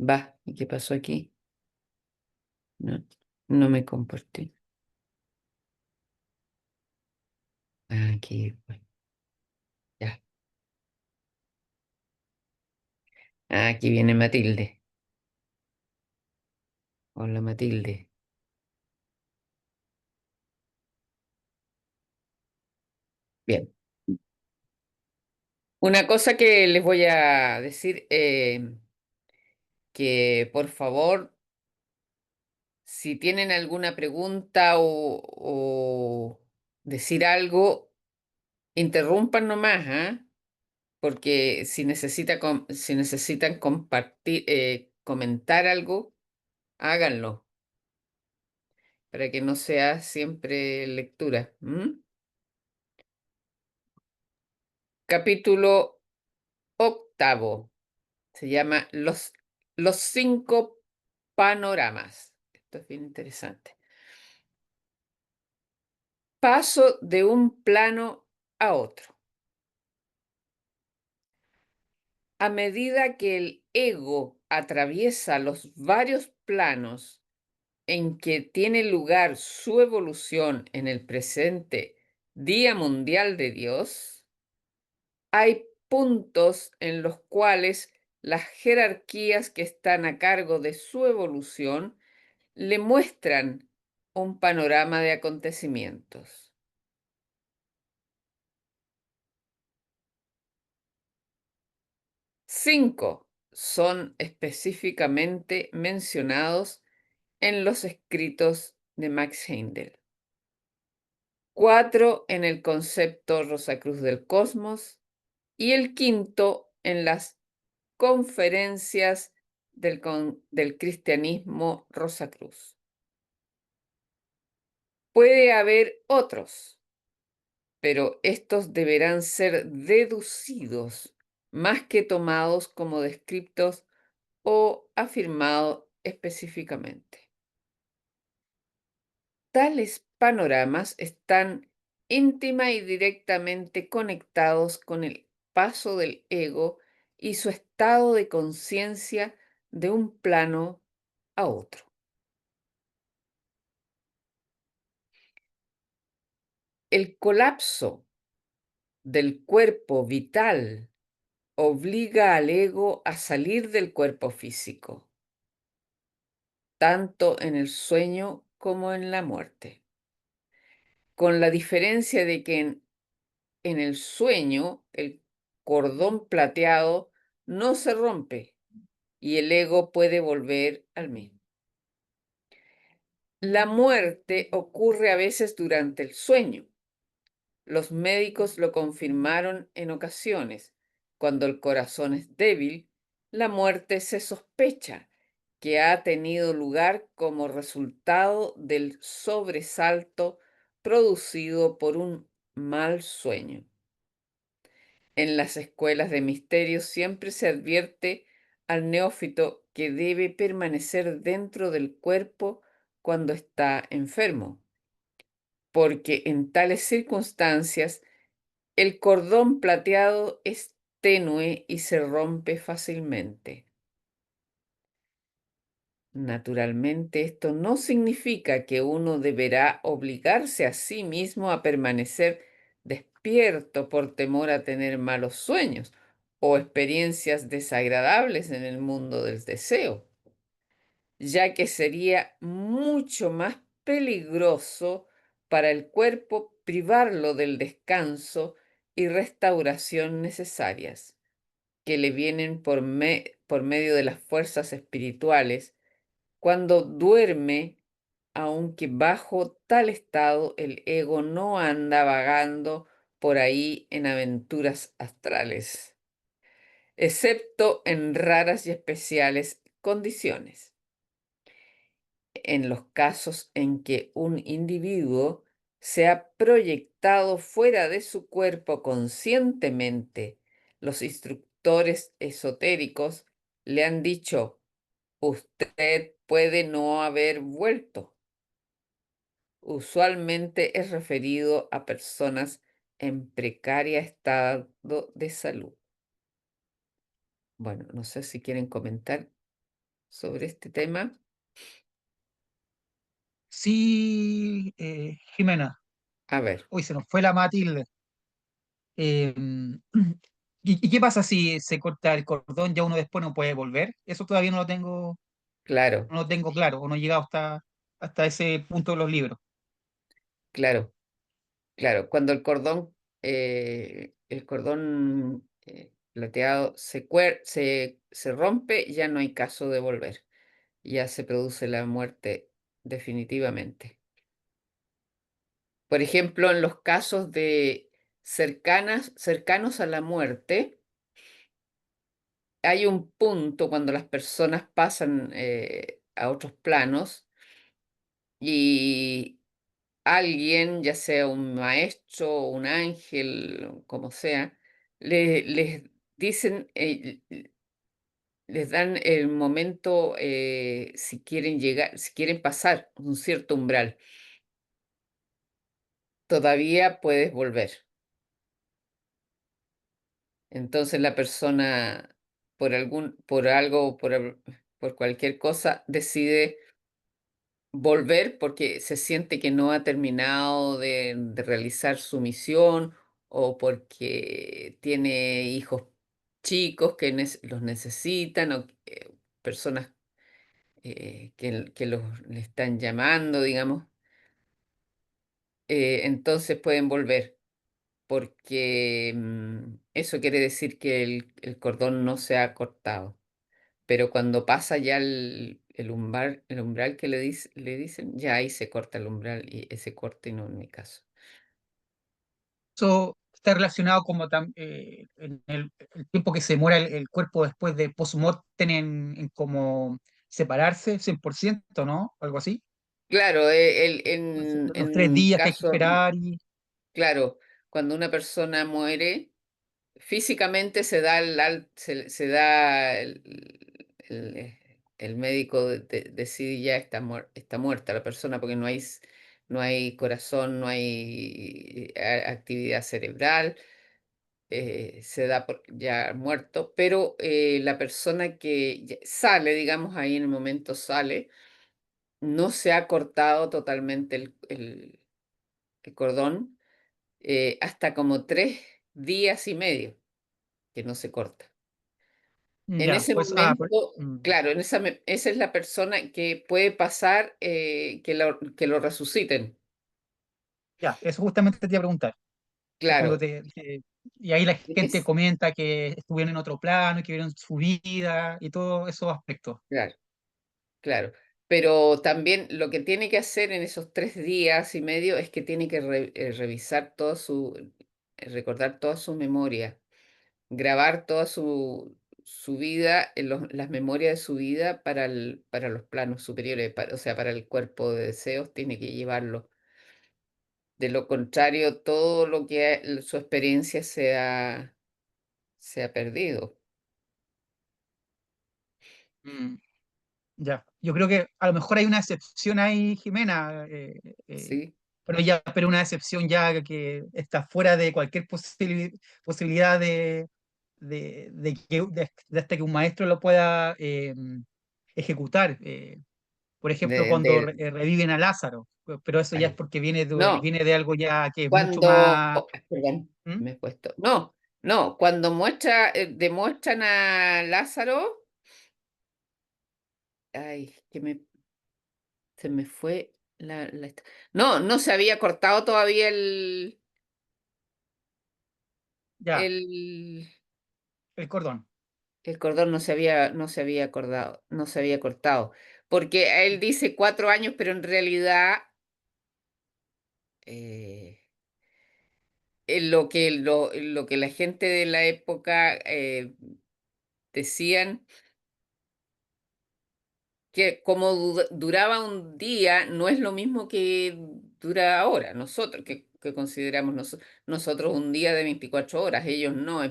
Va, ¿y qué pasó aquí? No, no me comporté. Aquí, bueno, ya. Aquí viene Matilde. Hola, Matilde. Bien. Una cosa que les voy a decir, que por favor, si tienen alguna pregunta o decir algo, interrumpan nomás, ¿ah? Porque si necesitan compartir, comentar algo, háganlo, para que no sea siempre lectura. ¿M? Capítulo octavo. Se llama los cinco panoramas. Esto es bien interesante. Paso de un plano a otro. A medida que el ego atraviesa los varios planos en que tiene lugar su evolución en el presente Día Mundial de Dios, hay puntos en los cuales las jerarquías que están a cargo de su evolución le muestran un panorama de acontecimientos. 5 son específicamente mencionados en los escritos de Max Heindel. 4 en el concepto Rosacruz del Cosmos y el quinto en las conferencias del cristianismo Rosacruz. Puede haber otros, pero estos deberán ser deducidos más que tomados como descriptos o afirmados específicamente. Tales panoramas están íntima y directamente conectados con el paso del ego y su estado de conciencia de un plano a otro. El colapso del cuerpo vital obliga al ego a salir del cuerpo físico, tanto en el sueño como en la muerte, con la diferencia de que en el sueño el cordón plateado no se rompe y el ego puede volver al mismo. La muerte ocurre a veces durante el sueño. Los médicos lo confirmaron en ocasiones. Cuando el corazón es débil, la muerte se sospecha que ha tenido lugar como resultado del sobresalto producido por un mal sueño. En las escuelas de misterios siempre se advierte al neófito que debe permanecer dentro del cuerpo cuando está enfermo, porque en tales circunstancias el cordón plateado es tenue y se rompe fácilmente. Naturalmente, esto no significa que uno deberá obligarse a sí mismo a permanecer despierto por temor a tener malos sueños o experiencias desagradables en el mundo del deseo, ya que sería mucho más peligroso para el cuerpo privarlo del descanso y restauración necesarias que le vienen por medio de las fuerzas espirituales cuando duerme, aunque bajo tal estado el ego no anda vagando por ahí en aventuras astrales, excepto en raras y especiales condiciones. En los casos en que un individuo se ha proyectado fuera de su cuerpo conscientemente, los instructores esotéricos le han dicho: usted puede no haber vuelto. Usualmente es referido a personas en precaria estado de salud. Bueno, no sé si quieren comentar. sobre este tema? Sí, Jimena, A ver, hoy se nos fue la Matilde. Eh, y qué pasa si se corta el cordón, ya uno después no puede volver? Eso todavía claro, no lo tengo claro, o no he llegado hasta ese punto de los libros. claro, claro. Cuando el cordón plateado se rompe, ya no hay caso de volver. Ya se produce la muerte definitivamente. Por ejemplo, en los casos de cercanos a la muerte, hay un punto cuando las personas pasan a otros planos y alguien, ya sea un maestro, un ángel, como sea, les dicen, les dan el momento si quieren llegar, si quieren pasar un cierto umbral, todavía puedes volver. Entonces la persona, por algo, por cualquier cosa, decide volver porque se siente que no ha terminado de realizar su misión o porque tiene hijos chicos que los necesitan o personas que le están llamando, digamos. Entonces pueden volver porque eso quiere decir que el cordón no se ha cortado. Pero cuando pasa ya el umbral que le dicen, ya ahí se corta el umbral y ese corte no en mi caso. Eso está relacionado como en el tiempo que se demora el cuerpo después de post-mortem en como separarse 100%, ¿no? Algo así. Claro, Los 3 días que hay que esperar y claro, cuando una persona muere, físicamente se da se da el médico decide ya está muerta la persona porque no hay corazón, no hay actividad cerebral, se da por ya muerto, pero la persona que sale, digamos, ahí en el momento sale, no se ha cortado totalmente el cordón hasta como 3 días y medio que no se corta. En ya, ese pues, momento, claro, esa es la persona que puede pasar que lo resuciten. ya, eso justamente te iba a preguntar. Cuando Claro, y ahí la en gente es- comenta que estuvieron en otro plano, que vieron su vida y todos esos aspectos. claro, claro. Pero también lo que tiene que hacer en esos 3 días y medio es que tiene que revisar recordar toda su memoria, grabar toda su vida, las memorias de su vida para los planos superiores, o sea, para el cuerpo de deseos, tiene que llevarlo. De lo contrario, todo lo que su experiencia se ha perdido. Mm, ya, yo creo que a lo mejor hay una excepción ahí, Jimena, ¿Sí? pero una excepción ya que está fuera de cualquier posibilidad de hasta que un maestro lo pueda ejecutar. Por ejemplo, De, cuando del- reviven a Lázaro, pero eso ya es ay, porque no, viene de algo ya que es mucho cuando, más. perdón, ¿Mm? me he puesto. No, no, cuando demuestran a Lázaro, ay, se me fue no, no se había cortado todavía Ya, el, el cordón. el cordón no se había acordado, no se había cortado. Porque él dice 4 años, pero en realidad eh, lo que la gente de la época decían que como duraba un día, no es lo mismo que dura ahora, nosotros, que consideramos nosotros un día de 24 horas, ellos no,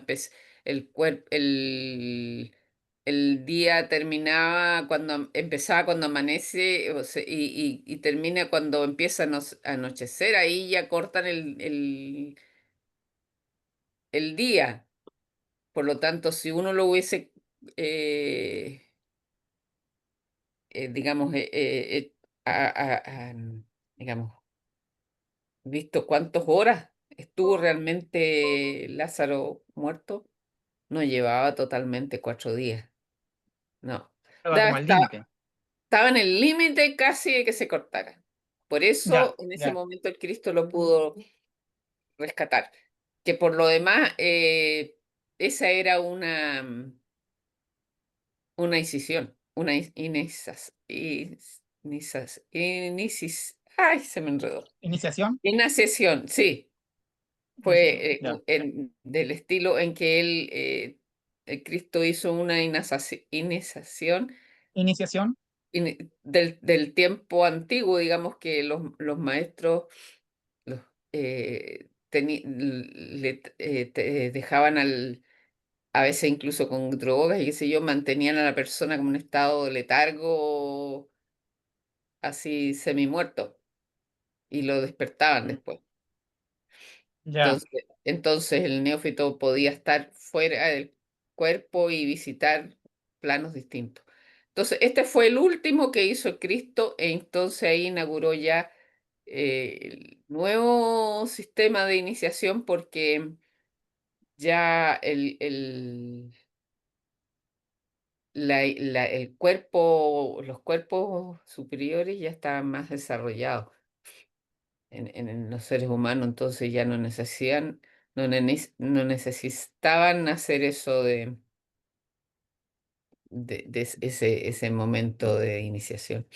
el día terminaba empezaba cuando amanece y termina cuando empieza a anochecer, ahí ya cortan el día. Por lo tanto, si uno lo hubiese eh, digamos, digamos, visto cuántas horas estuvo realmente Lázaro muerto, no llevaba totalmente 4 días, no. Estaba como al Estaba, límite. estaba en el límite casi de que se cortara. Por Ya, eso en ese ya. momento el Cristo lo pudo rescatar. Que por lo demás, esa era una incisión, una ay, se me enredó. Iniciación. Inacesión, sí. Iniciación. Fue Ya. del estilo en que el Cristo hizo una iniciación Iniciación. del tiempo antiguo, digamos que los maestros los, dejaban a veces incluso con drogas y qué sé yo, mantenían a la persona como en un estado de letargo, así semi-muerto, y lo despertaban Mm, después. ya. Entonces el neófito podía estar fuera del cuerpo y visitar planos distintos. Entonces, este fue el último que hizo Cristo, e entonces ahí inauguró ya el nuevo sistema de iniciación, porque ya el cuerpo, los cuerpos superiores ya estaban más desarrollados en los seres humanos, entonces ya no necesitaban hacer eso de ese momento de iniciación.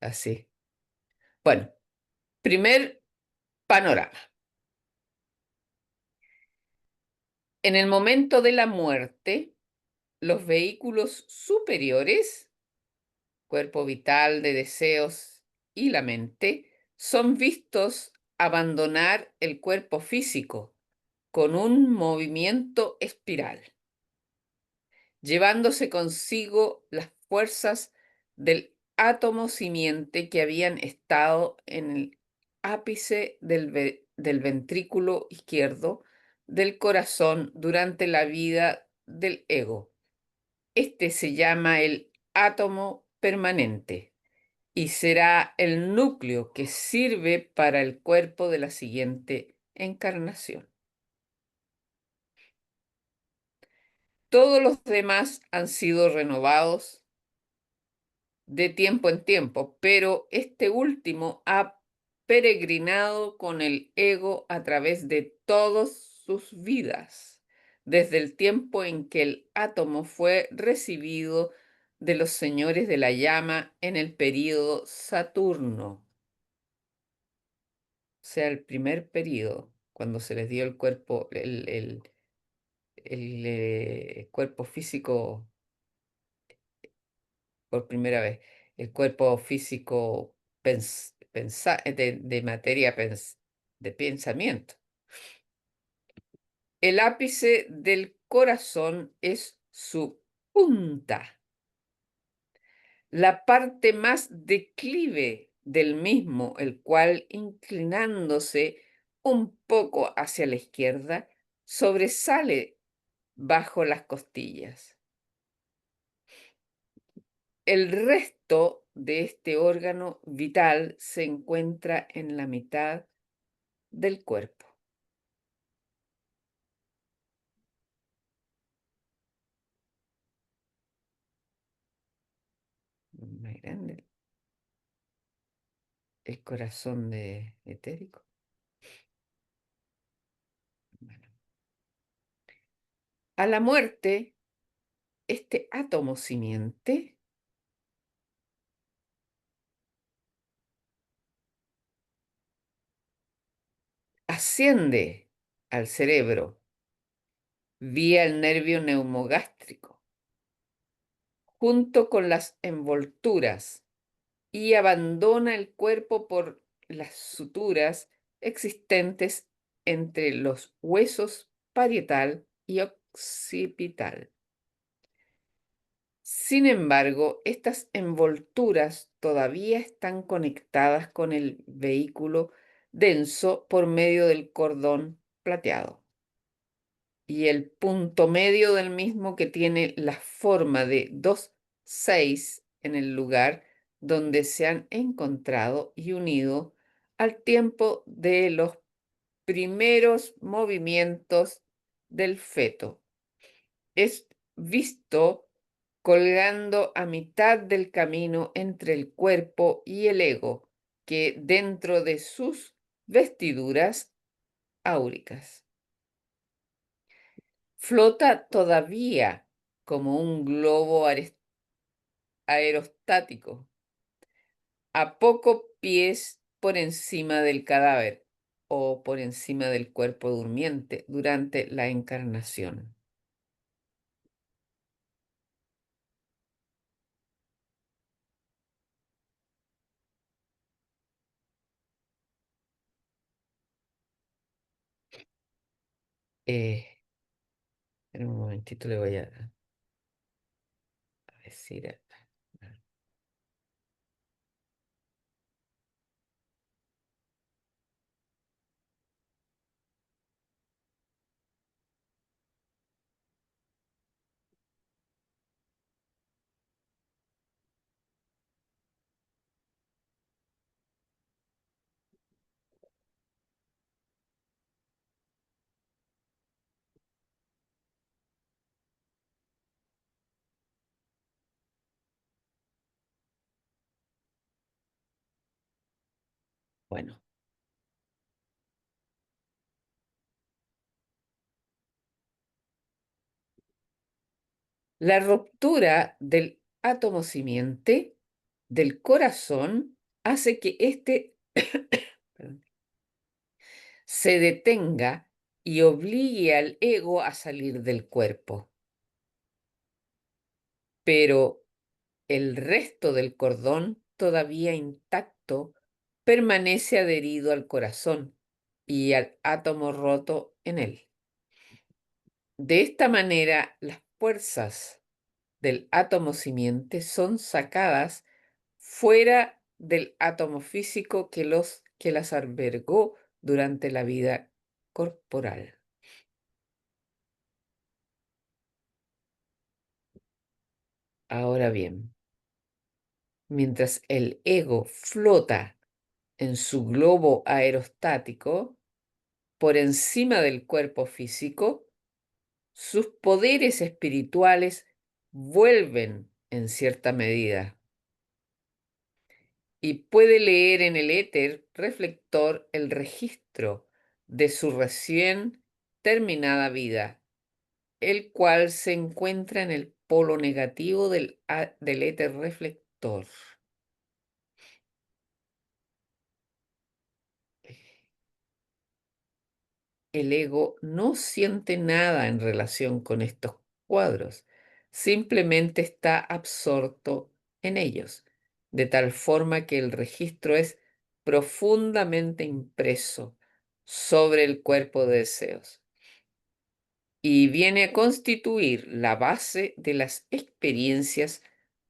Así. Bueno, primer panorama. En el momento de la muerte, los vehículos superiores, cuerpo vital de deseos y la mente, son vistos abandonar el cuerpo físico con un movimiento espiral, llevándose consigo las fuerzas del átomo simiente que habían estado en el ápice del ventrículo izquierdo del corazón durante la vida del ego. Este se llama el átomo permanente y será el núcleo que sirve para el cuerpo de la siguiente encarnación. Todos los demás han sido renovados de tiempo en tiempo, pero este último ha peregrinado con el ego a través de todas sus vidas, desde el tiempo en que el átomo fue recibido de los señores de la llama en el período Saturno, o sea, el primer período, cuando se les dio el cuerpo, el cuerpo físico por primera vez, el cuerpo físico de materia de pensamiento. El ápice del corazón es su punta, la parte más declive del mismo, el cual, inclinándose un poco hacia la izquierda, sobresale bajo las costillas. El resto de este órgano vital se encuentra en la mitad del cuerpo. Más grande el corazón de etérico. Bueno. A la muerte, este átomo simiente asciende al cerebro vía el nervio neumogástrico, junto con las envolturas, y abandona el cuerpo por las suturas existentes entre los huesos parietal y occipital. Sin embargo, estas envolturas todavía están conectadas con el vehículo denso por medio del cordón plateado. y el punto medio del mismo que tiene la forma de dos seis en el lugar donde se han encontrado y unido al tiempo de los primeros movimientos del feto. Es visto colgando a mitad del camino entre el cuerpo y el ego, que dentro de sus vestiduras áuricas flota todavía como un globo aerostático a pocos pies por encima del cadáver o por encima del cuerpo durmiente durante la encarnación. Eh, en un momentito le voy a decir. Bueno, la ruptura del átomo simiente del corazón hace que éste perdón, se detenga y obligue al ego a salir del cuerpo. Pero el resto del cordón, todavía intacto, permanece adherido al corazón y al átomo roto en él. De esta manera, las fuerzas del átomo simiente son sacadas fuera del átomo físico que las albergó durante la vida corporal. Ahora bien, mientras el ego flota en su globo aerostático por encima del cuerpo físico, sus poderes espirituales vuelven en cierta medida y puede leer en el éter reflector el registro de su recién terminada vida, el cual se encuentra en el polo negativo del éter reflector. El ego no siente nada en relación con estos cuadros, simplemente está absorto en ellos, de tal forma que el registro es profundamente impreso sobre el cuerpo de deseos y viene a constituir la base de las experiencias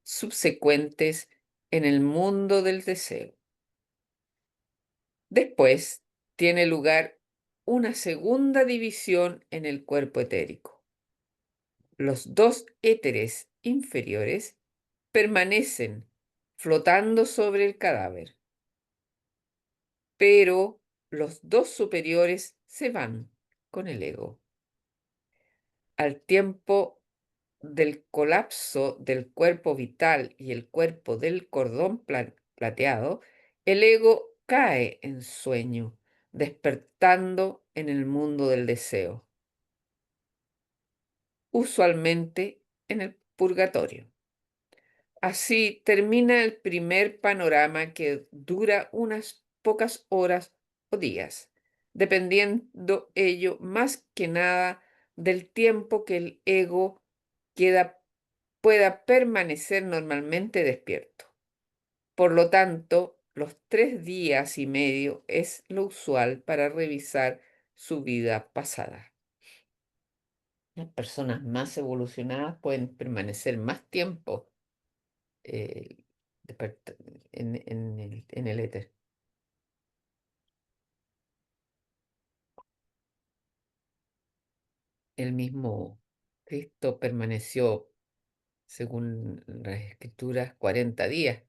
subsecuentes en el mundo del deseo. Después tiene lugar una segunda división en el cuerpo etérico. Los dos éteres inferiores permanecen flotando sobre el cadáver, pero los dos superiores se van con el ego. Al tiempo del colapso del cuerpo vital y el cuerpo del cordón plateado, el ego cae en sueño, despertando en el mundo del deseo, usualmente en el purgatorio. Así termina el primer panorama que dura unas pocas horas o días, dependiendo ello más que nada del tiempo que el ego queda pueda permanecer normalmente despierto. Por lo tanto, los 3 días y medio es lo usual para revisar su vida pasada. Las personas más evolucionadas pueden permanecer más tiempo eh, en el éter. El mismo Cristo permaneció, según las escrituras, 40 días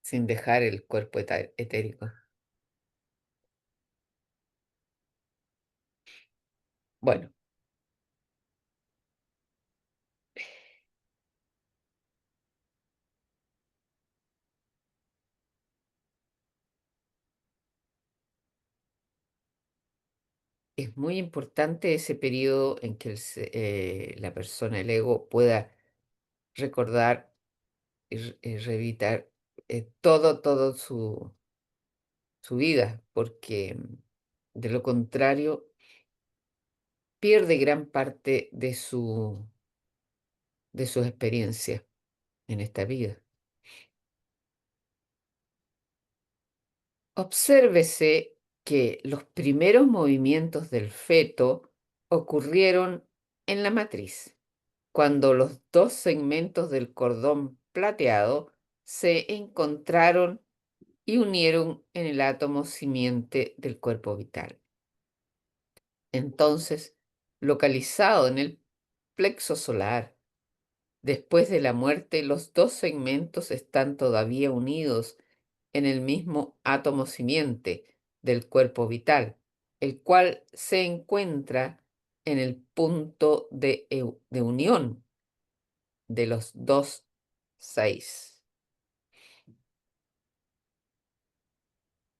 sin dejar el cuerpo etérico. Bueno, es muy importante ese periodo en que la persona, el ego, pueda recordar y reeditar todo su vida, porque de lo contrario pierde gran parte de su experiencia en esta vida. Obsérvese que los primeros movimientos del feto ocurrieron en la matriz, cuando los dos segmentos del cordón plateado se encontraron y unieron en el átomo simiente del cuerpo vital. Entonces, localizado en el plexo solar, después de la muerte, los dos segmentos están todavía unidos en el mismo átomo simiente del cuerpo vital, el cual se encuentra en el punto de unión de los dos seis.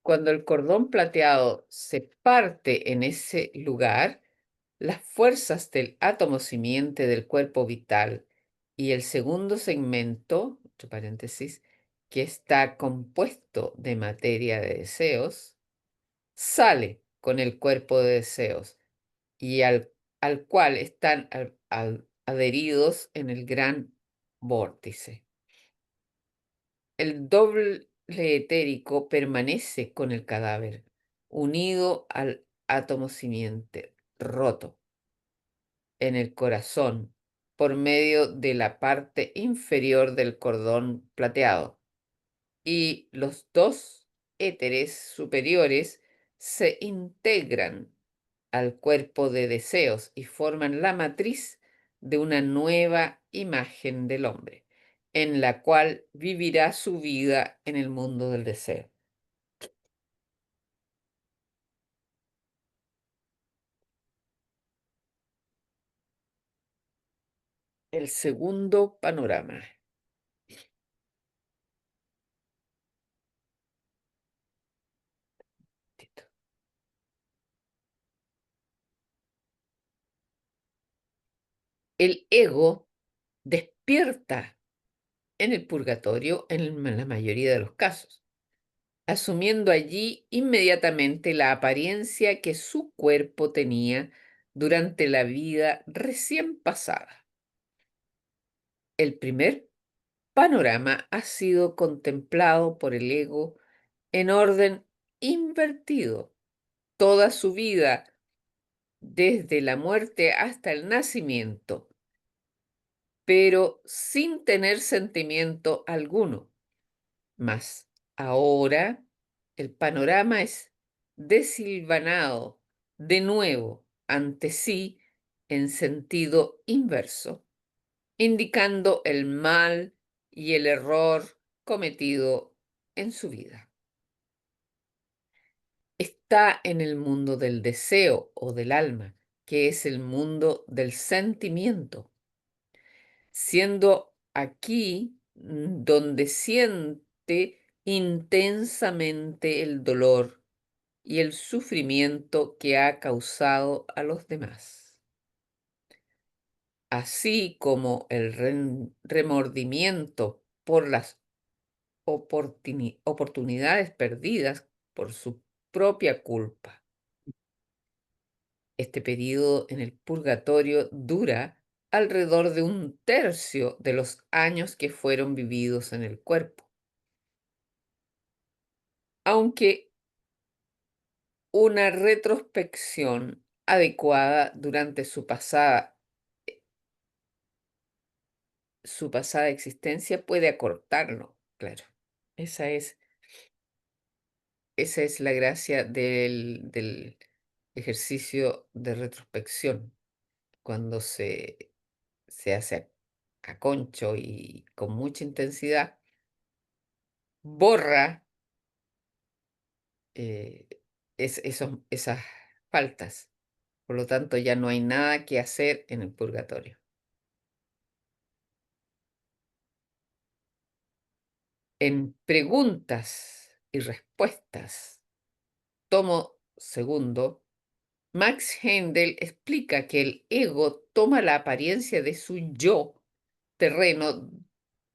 Cuando el cordón plateado se parte en ese lugar, las fuerzas del átomo simiente del cuerpo vital y el segundo segmento, entre paréntesis, que está compuesto de materia de deseos, sale con el cuerpo de deseos y al cual están adheridos en el gran vórtice. El doble etérico permanece con el cadáver, unido al átomo simiente, roto en el corazón por medio de la parte inferior del cordón plateado, y los dos éteres superiores se integran al cuerpo de deseos y forman la matriz de una nueva imagen del hombre, en la cual vivirá su vida en el mundo del deseo. El segundo panorama. El ego despierta en el purgatorio en la mayoría de los casos, asumiendo allí inmediatamente la apariencia que su cuerpo tenía durante la vida recién pasada. El primer panorama ha sido contemplado por el ego en orden invertido toda su vida, desde la muerte hasta el nacimiento, pero sin tener sentimiento alguno. Mas ahora el panorama es desilvanado de nuevo ante sí en sentido inverso, indicando el mal y el error cometido en su vida. Está en el mundo del deseo o del alma, que es el mundo del sentimiento, siendo aquí donde siente intensamente el dolor y el sufrimiento que ha causado a los demás, así como el remordimiento por las oportunidades perdidas por su propia culpa. Este periodo en el purgatorio dura alrededor de un tercio de los años que fueron vividos en el cuerpo, aunque una retrospección adecuada durante su pasada existencia puede acortarlo, claro. Esa es, esa es la gracia del ejercicio de retrospección. cuando se hace a concho y con mucha intensidad, borra eh, esas faltas. Por lo tanto, ya no hay nada que hacer en el purgatorio. En preguntas y respuestas, tomo segundo, Max Heindel explica que el ego toma la apariencia de su yo terreno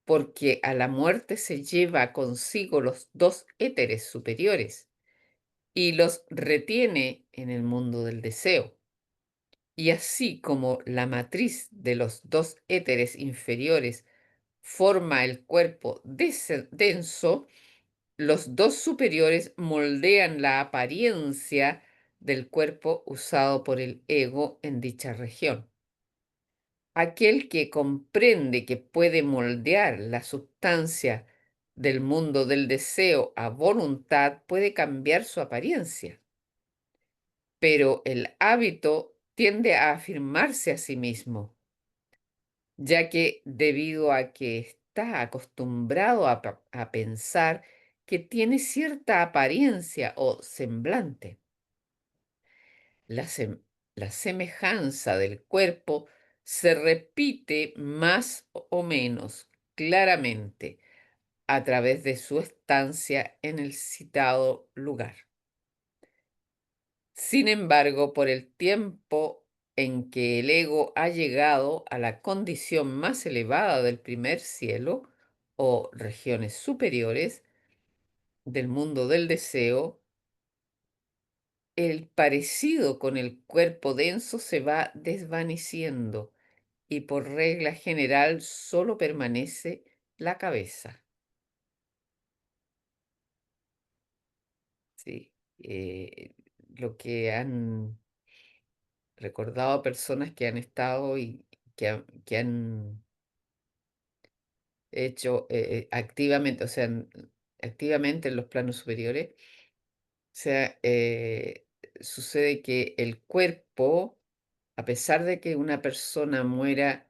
porque a la muerte se lleva consigo los dos éteres superiores y los retiene en el mundo del deseo. Y así como la matriz de los dos éteres inferiores forma el cuerpo denso, los dos superiores moldean la apariencia del cuerpo usado por el ego en dicha región. Aquel que comprende que puede moldear la sustancia del mundo del deseo a voluntad puede cambiar su apariencia, pero el hábito tiende a afirmarse a sí mismo, ya que debido a que está acostumbrado a pensar que tiene cierta apariencia o semblante. La, sem- la semejanza del cuerpo se repite más o menos claramente a través de su estancia en el citado lugar. Sin embargo, por el tiempo en que el ego ha llegado a la condición más elevada del primer cielo o regiones superiores del mundo del deseo, el parecido con el cuerpo denso se va desvaneciendo y por regla general solo permanece la cabeza. ¿Sí? Lo que han recordado personas que han estado y que han hecho activamente, o sea, activamente en los planos superiores, o sea, sucede que el cuerpo, a pesar de que una persona muera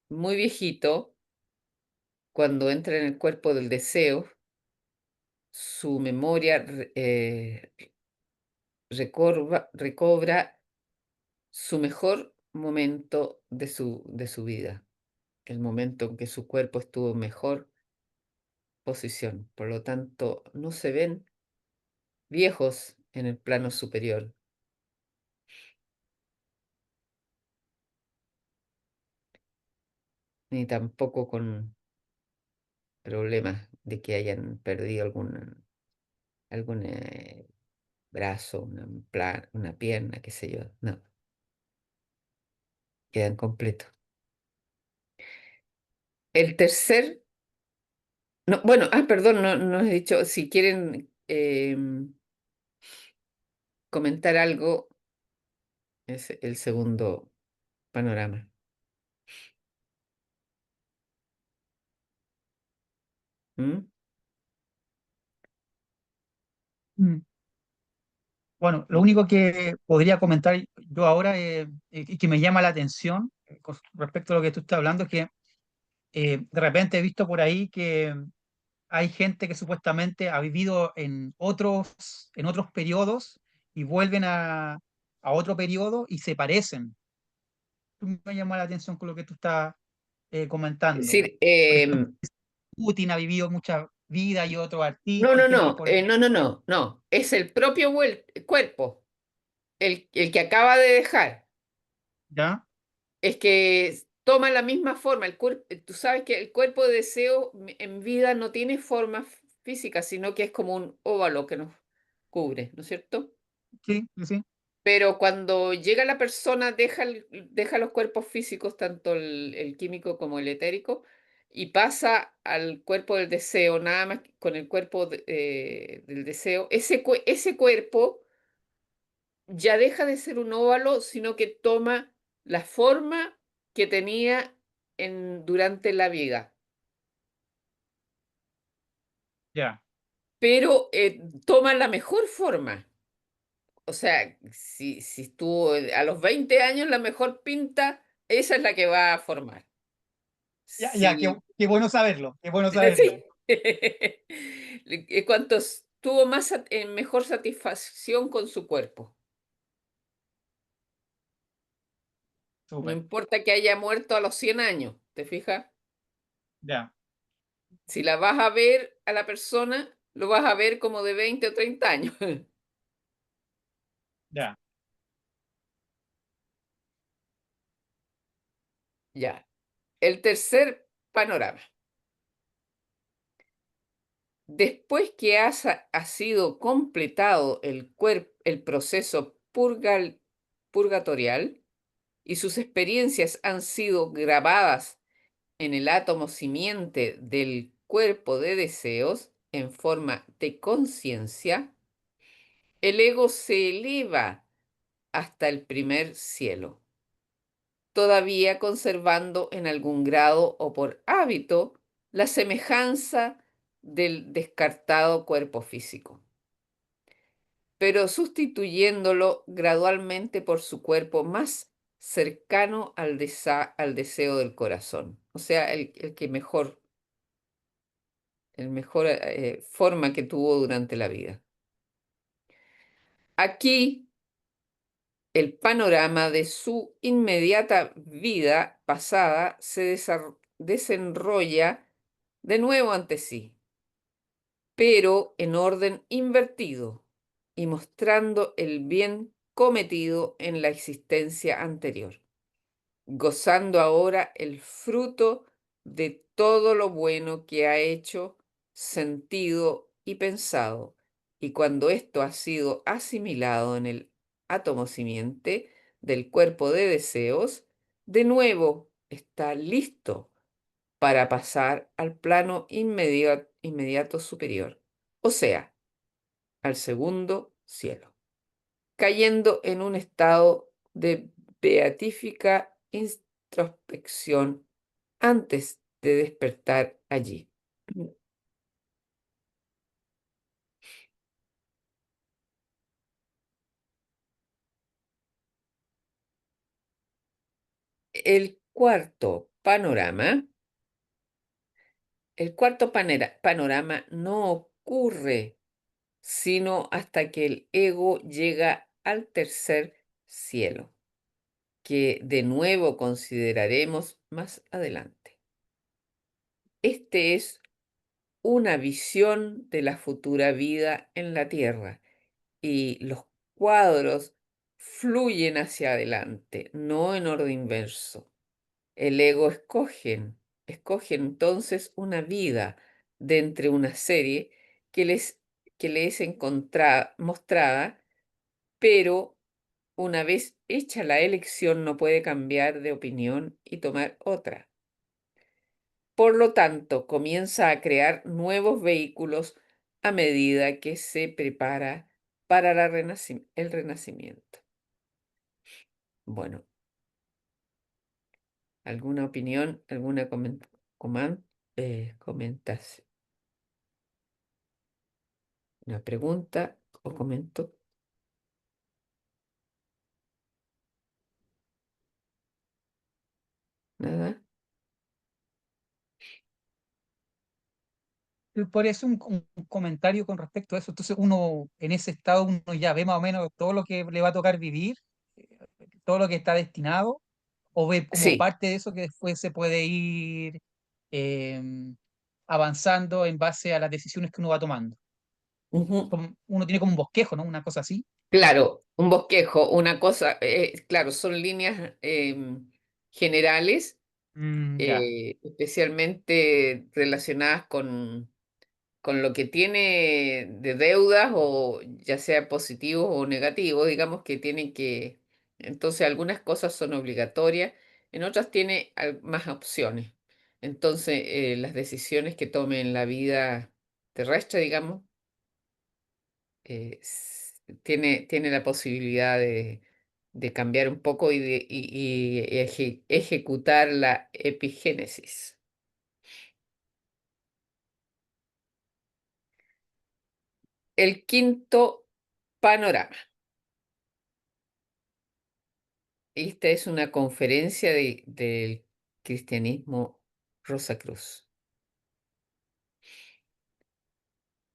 muy viejito, cuando entra en el cuerpo del deseo, su memoria recobra su mejor momento de su vida, el momento en que su cuerpo estuvo en mejor posición. Por lo tanto, no se ven viejos en el plano superior, ni tampoco con problemas de que hayan perdido algún brazo, una pierna, qué sé yo. No, quedan completos. El tercer, no, bueno, perdón, no he dicho, si quieren comentar algo, es el segundo panorama. ¿Mm? Mm. Bueno, lo único que podría comentar yo ahora y que me llama la atención con respecto a lo que tú estás hablando es que de repente he visto por ahí que hay gente que supuestamente ha vivido en otros periodos y vuelven a otro periodo y se parecen. Me llama la atención con lo que tú estás Es comentando. decir, Por ejemplo, Putin ha vivido mucha vida y otros no, artistas y no, gente no, por el... no, es el propio cuerpo, el que acaba de dejar. ¿Ya? Es que toma la misma forma. Tú sabes que el cuerpo de deseo en vida no tiene forma física, sino que es como un óvalo que nos cubre, ¿no es cierto? Sí, sí, sí. Pero cuando llega la persona, deja los cuerpos físicos, tanto el químico como el etérico, y pasa al cuerpo del deseo, nada más que con el cuerpo del deseo. Ese cuerpo ya deja de ser un óvalo, sino que toma la forma que tenía durante la vida. Ya. Pero toma la mejor forma. O sea, si estuvo a los 20 años la mejor pinta, esa es la que va a formar. Ya, ya, Si, qué bueno saberlo, qué bueno sí. saberlo. ¿Cuántos tuvo más mejor satisfacción con su cuerpo? No Súper, importa que haya muerto a los 100 años, ¿te fijas? ya, Si la vas a ver a la persona, lo vas a ver como de 20 o 30 años. ya. Ya. El tercer panorama. Después que ha sido completado el proceso purgatorial y sus experiencias han sido grabadas en el átomo simiente del cuerpo de deseos en forma de conciencia, el ego se eleva hasta el primer cielo, todavía conservando en algún grado o por hábito la semejanza del descartado cuerpo físico, pero sustituyéndolo gradualmente por su cuerpo más cercano al deseo del corazón, o sea, el que mejor, el mejor forma que tuvo durante la vida. Aquí el panorama de su inmediata vida pasada desenrolla de nuevo ante sí, pero en orden invertido y mostrando el bien cometido en la existencia anterior, gozando ahora el fruto de todo lo bueno que ha hecho, sentido y pensado. Y cuando esto ha sido asimilado en el átomo simiente del cuerpo de deseos, de nuevo está listo para pasar al plano inmediato superior, o sea, al segundo cielo, cayendo en un estado de beatífica introspección antes de despertar allí. El cuarto panorama, el cuarto panorama no ocurre sino hasta que el ego llega al tercer cielo, que de nuevo consideraremos más adelante. Este es una visión de la futura vida en la Tierra y los cuadros fluyen hacia adelante, no en orden inverso. El ego escoge entonces una vida de entre una serie que les, que le es mostrada, pero una vez hecha la elección no puede cambiar de opinión y tomar otra. Por lo tanto, comienza a crear nuevos vehículos a medida que se prepara para el renacimiento. Bueno, ¿alguna opinión, alguna comentación, una pregunta o comento? Nada. Por eso un comentario con respecto a eso. Entonces uno en ese estado uno ya ve más o menos todo lo que le va a tocar vivir, eh, todo lo que está destinado, o ve como Sí. parte de eso que después se puede ir eh, avanzando en base a las decisiones que uno va tomando. Ujú. Uno tiene como un bosquejo, ¿no? Una cosa así. Claro, un bosquejo, una cosa, claro, son líneas generales, Ya, especialmente relacionadas con lo que tiene de deudas o ya sea positivos o negativos, digamos que tienen que, entonces algunas cosas son obligatorias, en otras tiene más opciones. Entonces, las decisiones que tome en la vida terrestre, digamos, tiene la posibilidad de cambiar un poco y ejecutar la epigénesis. El quinto panorama. Esta es una conferencia del cristianismo Rosacruz.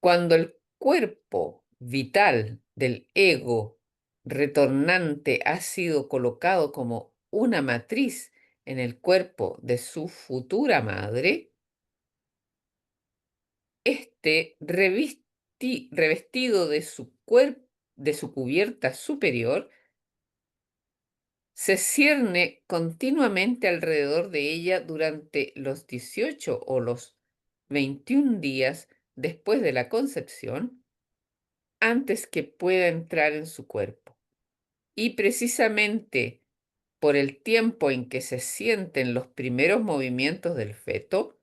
Cuando el cuerpo vital del ego retornante ha sido colocado como una matriz en el cuerpo de su futura madre, este revestido de su cuerpo, de su cubierta superior, se cierne continuamente alrededor de ella durante los 18 o los 21 días después de la concepción, antes que pueda entrar en su cuerpo. Y precisamente por el tiempo en que se sienten los primeros movimientos del feto,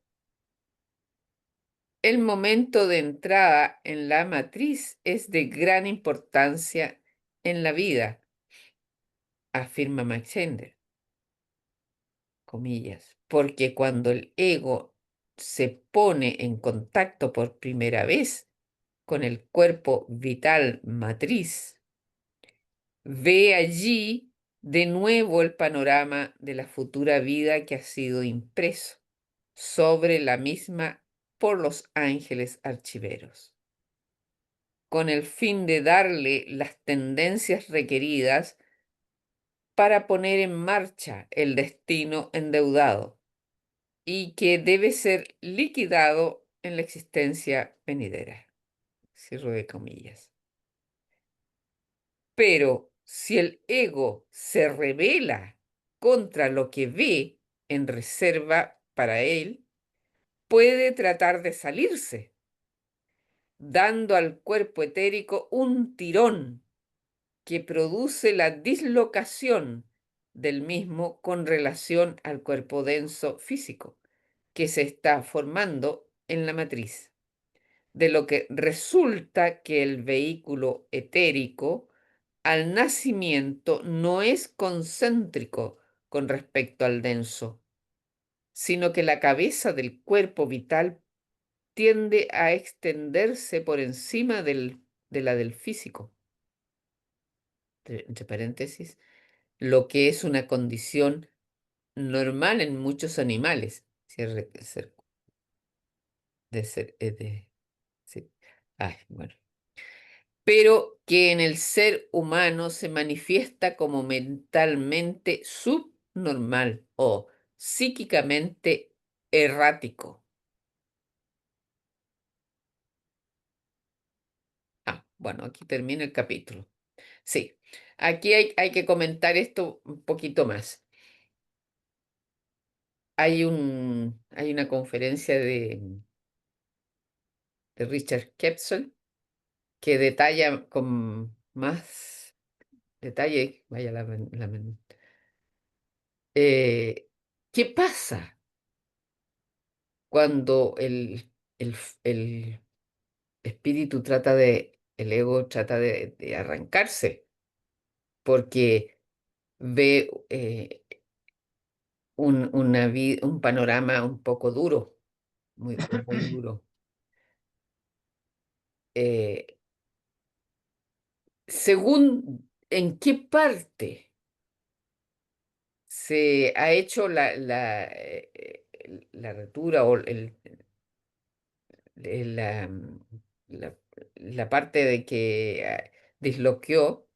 el momento de entrada en la matriz es de gran importancia en la vida, afirma Max Gender, comillas, porque cuando el ego se pone en contacto por primera vez con el cuerpo vital matriz, ve allí de nuevo el panorama de la futura vida que ha sido impreso sobre la misma por los ángeles archiveros, con el fin de darle las tendencias requeridas para poner en marcha el destino endeudado y que debe ser liquidado en la existencia venidera. Cierro de comillas. Pero si el ego se rebela contra lo que ve en reserva para él, puede tratar de salirse, dando al cuerpo etérico un tirón que produce la dislocación del mismo con relación al cuerpo denso físico que se está formando en la matriz, de lo que resulta que el vehículo etérico al nacimiento no es concéntrico con respecto al denso, sino que la cabeza del cuerpo vital tiende a extenderse por encima de la del físico, entre paréntesis, lo que es una condición normal en muchos animales. Cierre, sí. Ay, bueno. Pero que en el ser humano se manifiesta como mentalmente subnormal o psíquicamente errático. Bueno, aquí termina el capítulo. Sí, aquí hay que comentar esto un poquito más. Hay una conferencia de Richard Kepson que detalla con más detalle, vaya eh, ¿qué pasa cuando el espíritu el ego trata de arrancarse? Porque ve un panorama un poco duro, muy duro. Eh, Según en qué parte se ha hecho la ruptura o la, la parte de que disloqueó,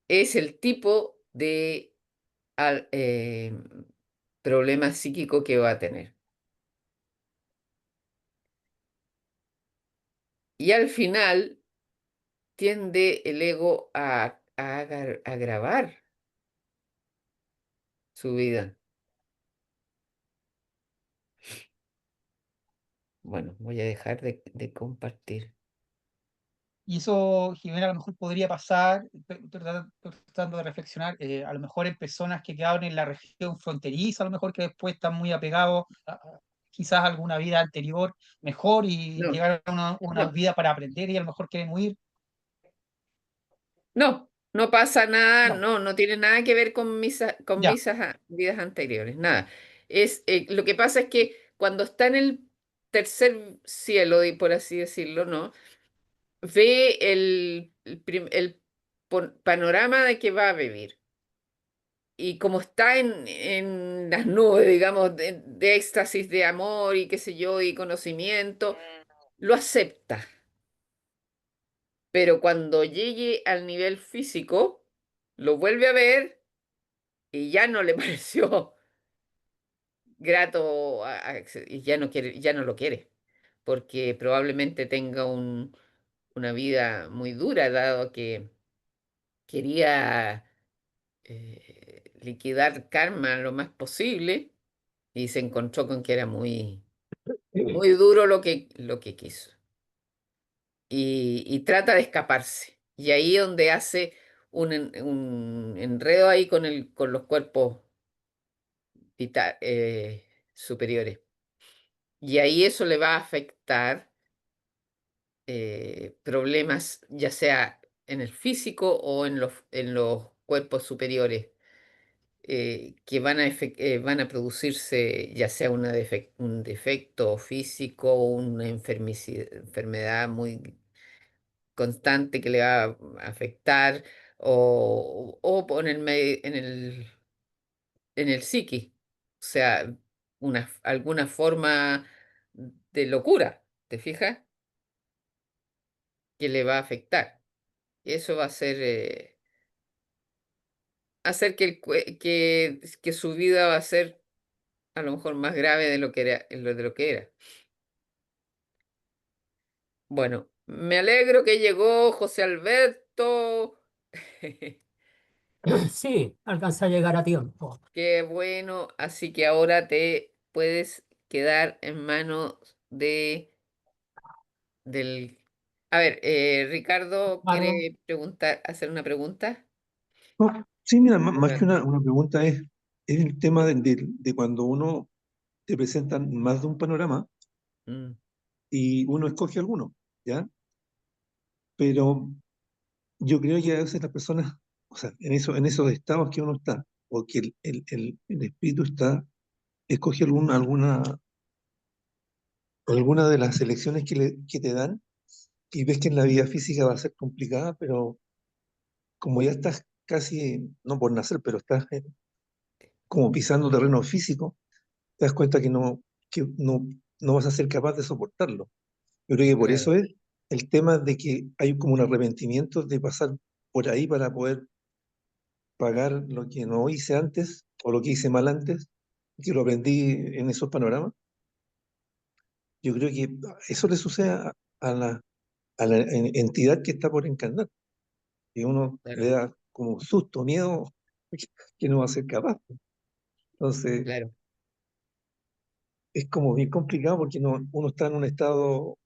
es el tipo de al- eh, problema psíquico que va a tener. Y al final tiende el ego a agravar su vida. Bueno, voy a dejar de compartir. Y eso, Jimena, a lo mejor podría pasar, estoy tratando de reflexionar, a lo mejor en personas que quedaron en la región fronteriza, a lo mejor que después están muy apegados quizás a alguna vida anterior mejor y No, llegar a una no, vida para aprender y a lo mejor quieren huir. no pasa nada, No, no tiene nada que ver con ya, mis vidas anteriores, nada. Lo que pasa es que cuando está en el tercer cielo, y por así decirlo, ¿no? Ve el panorama de que va a vivir. y como está en las nubes, digamos, de éxtasis de amor y qué sé yo, y conocimiento, lo acepta. Pero cuando llegue al nivel físico, lo vuelve a ver y ya no le pareció grato y ya no quiere, ya no lo quiere, porque probablemente tenga una vida muy dura, dado que quería liquidar karma lo más posible y se encontró con que era muy duro lo que quiso. Y trata de escaparse. Y ahí donde hace un enredo ahí con los cuerpos superiores. Y ahí eso le va a afectar problemas, ya sea en el físico o en los cuerpos superiores, que van a producirse ya sea un defecto físico o una enfermedad muy constante que le va a afectar o en el psiqui, o sea, alguna forma de locura, ¿te fijas? Que le va a afectar. Eso va a hacer que su vida va a ser a lo mejor más grave de lo que era. Bueno, me alegro que llegó José Alberto. Sí, alcancé a llegar a tiempo. Qué bueno, así que ahora te puedes quedar en manos del... A ver, Ricardo Claro. quiere hacer una pregunta. No, sí, mira, más que Bueno, una pregunta es el tema de cuando uno te presentan más de un panorama mm, y uno escoge alguno, ¿ya? Pero yo creo que a veces las personas, o sea, en esos estados que uno está, o que el espíritu está, escoge alguna de las elecciones que te dan y ves que en la vida física va a ser complicada, pero como ya estás casi, no por nacer, pero estás como pisando terreno físico, te das cuenta que no vas a ser capaz de soportarlo. Yo creo que por claro, eso es el tema de que hay como un arrepentimiento de pasar por ahí para poder pagar lo que no hice antes o lo que hice mal antes, que lo aprendí en esos panoramas. Yo creo que eso le sucede a la entidad que está por encarnar, y uno claro, le da como susto, miedo, que no va a ser capaz. Entonces, claro, es como bien complicado porque uno está en un estado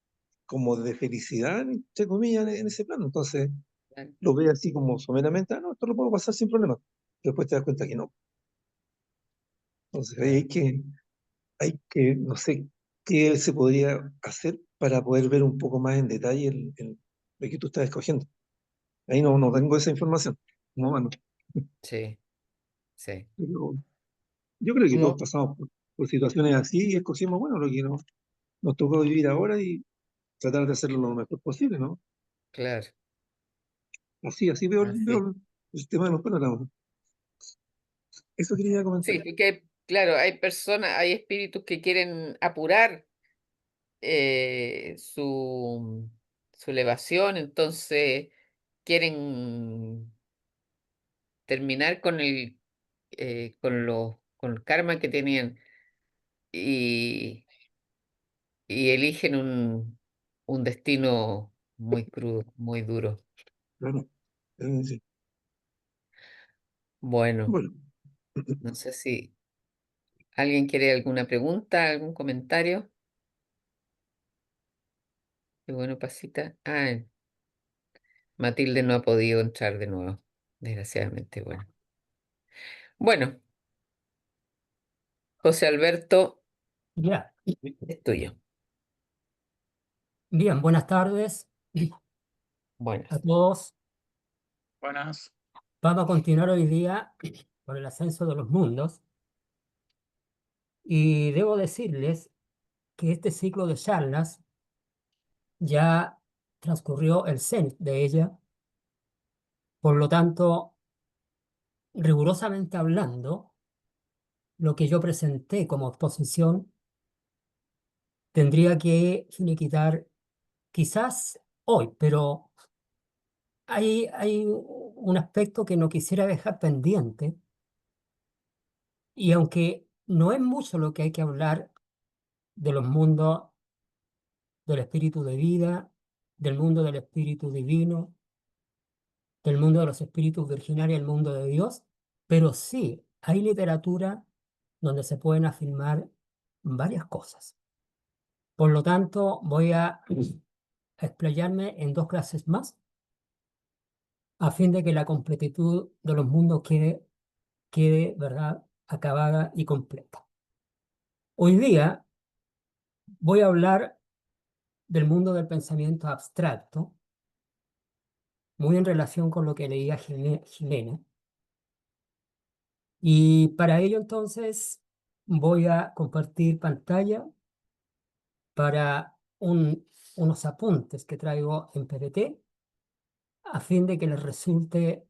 como de felicidad, entre comillas, en ese plano. Entonces, claro, lo ve así como someramente, ah, no, esto lo puedo pasar sin problema. Después te das cuenta que no. Entonces, ahí claro, hay que, no sé, qué se podría hacer para poder ver un poco más en detalle lo que tú estás escogiendo. Ahí no tengo esa información. No, bueno, sí, sí. pero yo creo que todos Mu- pasamos por situaciones así y escogimos, bueno, lo que nos tocó vivir ahora y tratar de hacerlo lo mejor posible, ¿no? claro, Así veo, así. el tema de los panoramas. Eso quería comentar. Sí, porque, claro, hay espíritus que quieren apurar su elevación, entonces quieren terminar con el karma que tenían y, y eligen un destino muy crudo, muy duro. Claro. Sí. Bueno, Bueno, no sé si alguien quiere alguna pregunta, algún comentario. Qué bueno, Pasita. Matilde no ha podido entrar de nuevo, desgraciadamente. Bueno, bueno, José Alberto, Ya. es tuyo. Bien, buenas tardes a Buenas. todos. Buenas. Vamos a continuar hoy día con el ascenso de los mundos y debo decirles que este ciclo de charlas ya transcurrió el cenit de ella, por lo tanto rigurosamente hablando, lo que yo presenté como exposición tendría que finiquitar quizás hoy, pero hay un aspecto que no quisiera dejar pendiente, y aunque no es mucho lo que hay que hablar de los mundos del espíritu de vida, del mundo del espíritu divino, del mundo de los espíritus virginarios y el mundo de Dios, pero sí hay literatura donde se pueden afirmar varias cosas. Por lo tanto, voy a explayarme en dos clases más a fin de que la completitud de los mundos quede, ¿verdad?, acabada y completa. Hoy día voy a hablar del mundo del pensamiento abstracto, muy en relación con lo que leía Jimena. Y para ello entonces voy a compartir pantalla para unos apuntes que traigo en PPT a fin de que les resulte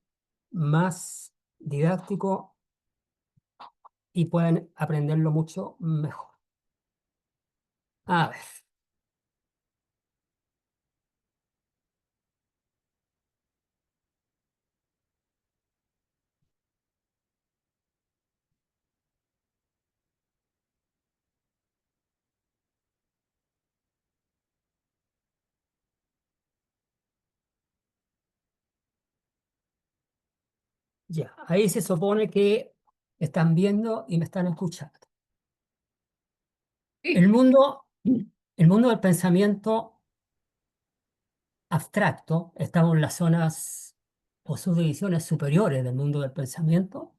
más didáctico y puedan aprenderlo mucho mejor. A ver, ya, ahí se supone que están viendo y me están escuchando. Sí, El mundo del pensamiento abstracto, estamos en las zonas o subdivisiones superiores del mundo del pensamiento,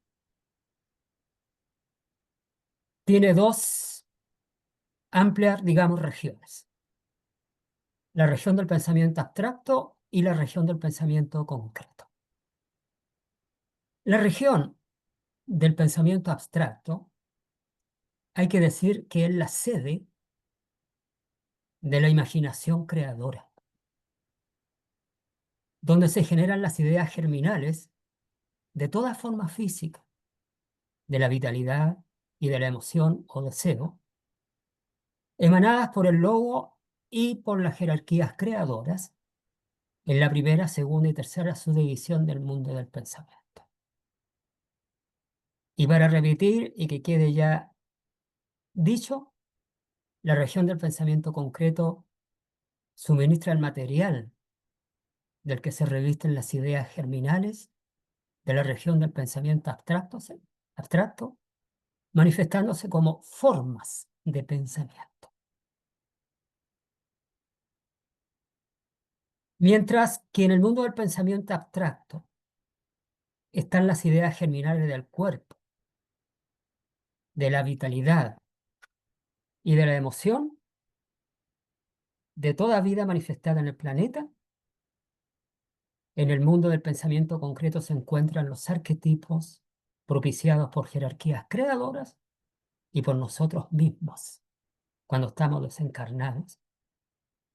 tiene dos amplias, digamos, regiones: la región del pensamiento abstracto y la región del pensamiento concreto. La región del pensamiento abstracto hay que decir que es la sede de la imaginación creadora, donde se generan las ideas germinales de toda forma física, de la vitalidad y de la emoción o deseo, emanadas por el logo y por las jerarquías creadoras en la primera, segunda y tercera subdivisión del mundo del pensamiento. Y para repetir y que quede ya dicho, la región del pensamiento concreto suministra el material del que se revisten las ideas germinales de la región del pensamiento abstracto, manifestándose como formas de pensamiento. Mientras que en el mundo del pensamiento abstracto están las ideas germinales del cuerpo, de la vitalidad y de la emoción, de toda vida manifestada en el planeta, en el mundo del pensamiento concreto se encuentran los arquetipos propiciados por jerarquías creadoras y por nosotros mismos, cuando estamos desencarnados,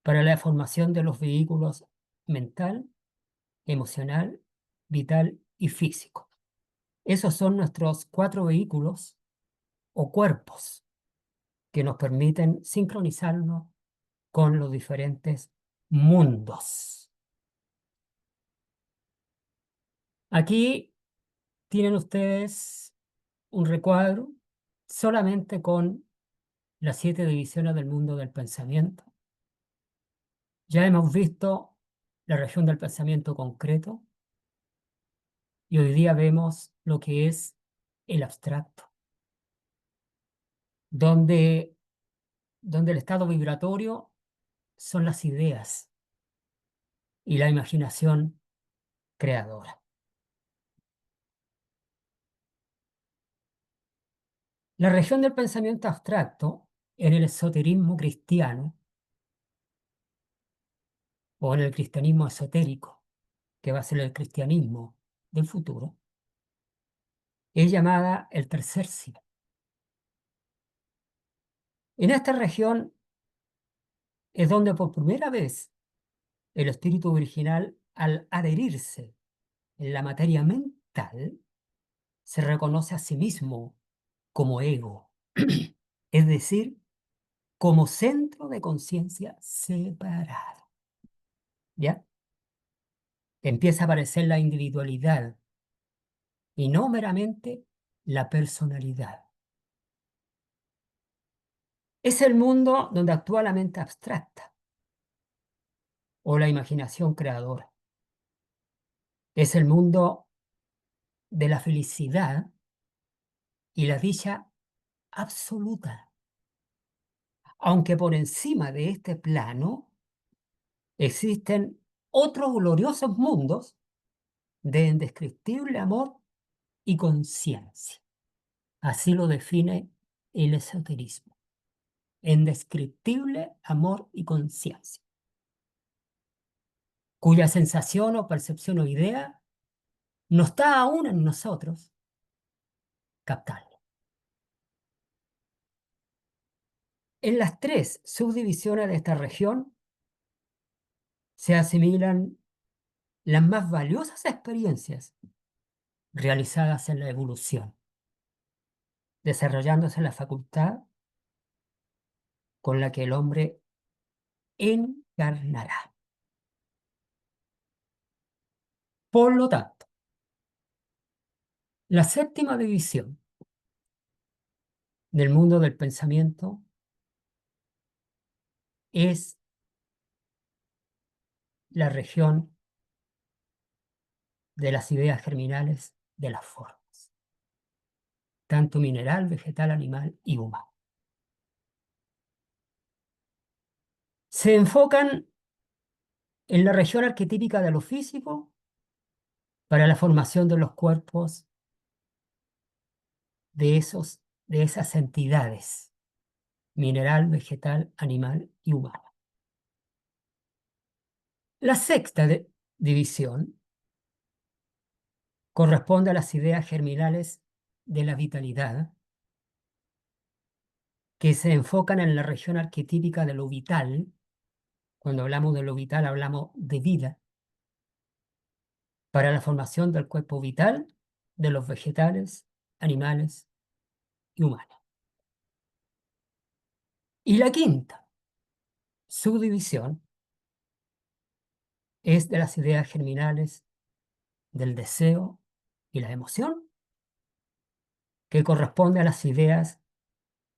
para la formación de los vehículos mental, emocional, vital y físico. Esos son nuestros 4 vehículos o cuerpos que nos permiten sincronizarnos con los diferentes mundos. Aquí tienen ustedes un recuadro solamente con las 7 divisiones del mundo del pensamiento. Ya hemos visto la región del pensamiento concreto y hoy día vemos lo que es el abstracto, donde, donde el estado vibratorio son las ideas y la imaginación creadora. La región del pensamiento abstracto en el esoterismo cristiano o en el cristianismo esotérico, que va a ser el cristianismo del futuro, es llamada el tercer cielo. En esta región es donde por primera vez el espíritu virginal, al adherirse en la materia mental, se reconoce a sí mismo como ego, es decir, como centro de conciencia separado. ¿Ya? Empieza a aparecer la individualidad y no meramente la personalidad. Es el mundo donde actúa la mente abstracta o la imaginación creadora. Es el mundo de la felicidad y la dicha absoluta. Aunque por encima de este plano existen otros gloriosos mundos de indescriptible amor y conciencia. Así lo define el esoterismo. Indescriptible amor y conciencia, cuya sensación o percepción o idea no está aún en nosotros captarla. En las tres subdivisiones de esta región se asimilan las más valiosas experiencias realizadas en la evolución, desarrollándose la facultad con la que el hombre encarnará. Por lo tanto, la séptima división del mundo del pensamiento es la región de las ideas germinales de las formas, tanto mineral, vegetal, animal y humano. Se enfocan en la región arquetípica de lo físico para la formación de los cuerpos de esas entidades, mineral, vegetal, animal y humano. La sexta división corresponde a las ideas germinales de la vitalidad, que se enfocan en la región arquetípica de lo vital. Cuando hablamos de lo vital, hablamos de vida, para la formación del cuerpo vital de los vegetales, animales y humanos. Y la quinta subdivisión es de las ideas germinales del deseo y la emoción, que corresponde a las ideas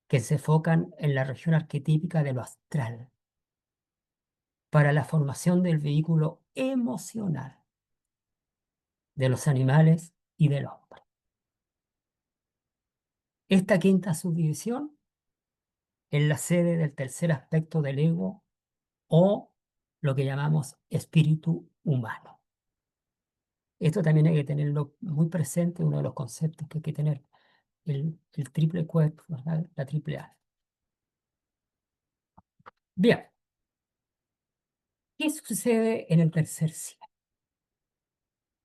que se enfocan en la región arquetípica de lo astral, para la formación del vehículo emocional de los animales y del hombre. Esta quinta subdivisión es la sede del tercer aspecto del ego o lo que llamamos espíritu humano. Esto también hay que tenerlo muy presente, uno de los conceptos que hay que tener, el triple cuerpo, ¿verdad? La triple A. Bien, ¿qué sucede en el tercer cielo?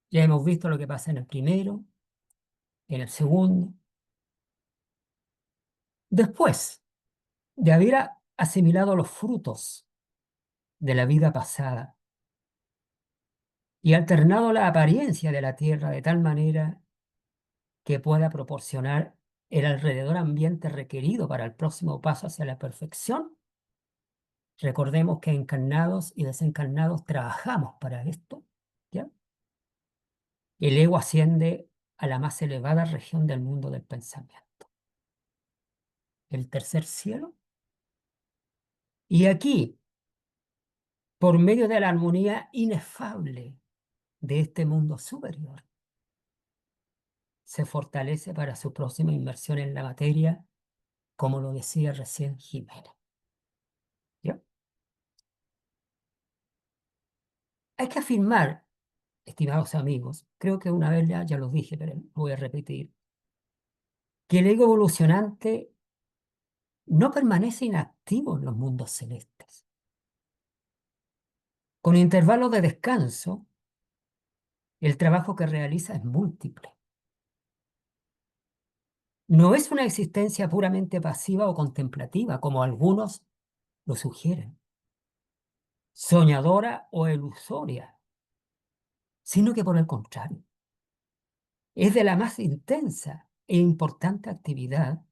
Ya hemos visto lo que pasa en el primero, en el segundo. Después de haber asimilado los frutos de la vida pasada y alternado la apariencia de la tierra de tal manera que pueda proporcionar el alrededor ambiente requerido para el próximo paso hacia la perfección, recordemos que encarnados y desencarnados trabajamos para esto, ¿ya? El ego asciende a la más elevada región del mundo del pensamiento, el tercer cielo. Y aquí, por medio de la armonía inefable de este mundo superior, se fortalece para su próxima inmersión en la materia, como lo decía recién Jimena. ¿Ya? Hay que afirmar, estimados amigos, creo que una vez ya lo dije, pero lo voy a repetir, que el ego evolucionante no permanece inactivo en los mundos celestes. Con intervalos de descanso, el trabajo que realiza es múltiple. No es una existencia puramente pasiva o contemplativa, como algunos lo sugieren, soñadora o ilusoria, sino que por el contrario, es de la más intensa e importante actividad,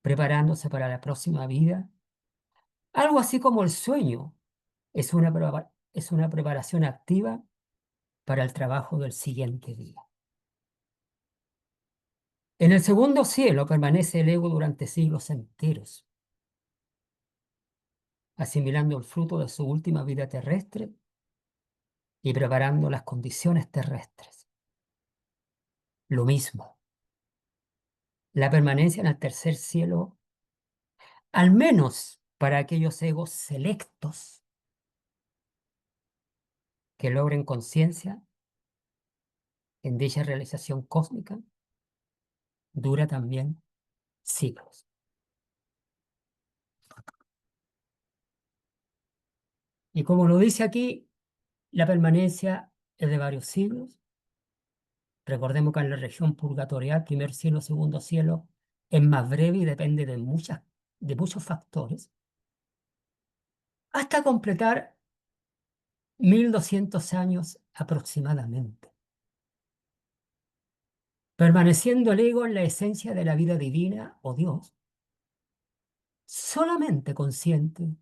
preparándose para la próxima vida. Algo así como el sueño es una preparación activa para el trabajo del siguiente día. En el segundo cielo permanece el ego durante siglos enteros, asimilando el fruto de su última vida terrestre y preparando las condiciones terrestres. Lo mismo, la permanencia en el tercer cielo, al menos para aquellos egos selectos que logren conciencia en dicha realización cósmica, dura también siglos. Y como lo dice aquí, la permanencia es de varios siglos. Recordemos que en la región purgatorial, primer cielo, segundo cielo, es más breve y depende de muchos factores, hasta completar 1200 años aproximadamente, permaneciendo el ego en la esencia de la vida divina o Dios, solamente consciente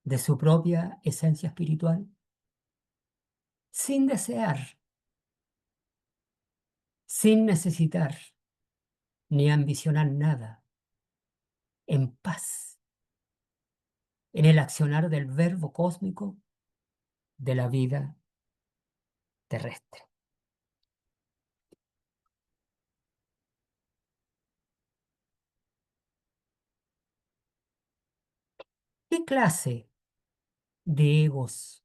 de su propia esencia espiritual, sin desear, sin necesitar ni ambicionar nada, en paz, en el accionar del verbo cósmico de la vida terrestre. ¿Qué clase de egos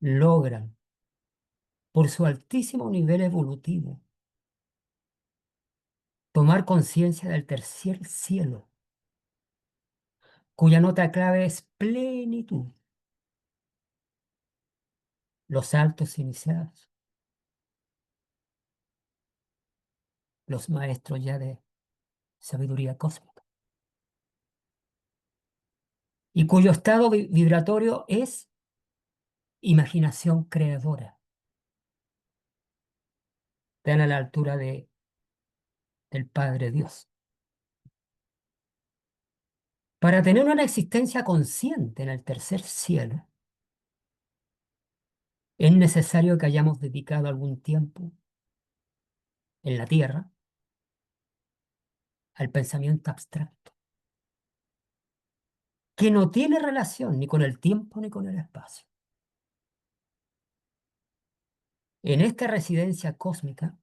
logran, por su altísimo nivel evolutivo, tomar conciencia del tercer cielo, cuya nota clave es plenitud? Los altos iniciados, los maestros ya de sabiduría cósmica, y cuyo estado vibratorio es imaginación creadora, están a la altura del Padre Dios. Para tener una existencia consciente en el tercer cielo, es necesario que hayamos dedicado algún tiempo en la tierra al pensamiento abstracto, que no tiene relación ni con el tiempo ni con el espacio. En esta residencia cósmica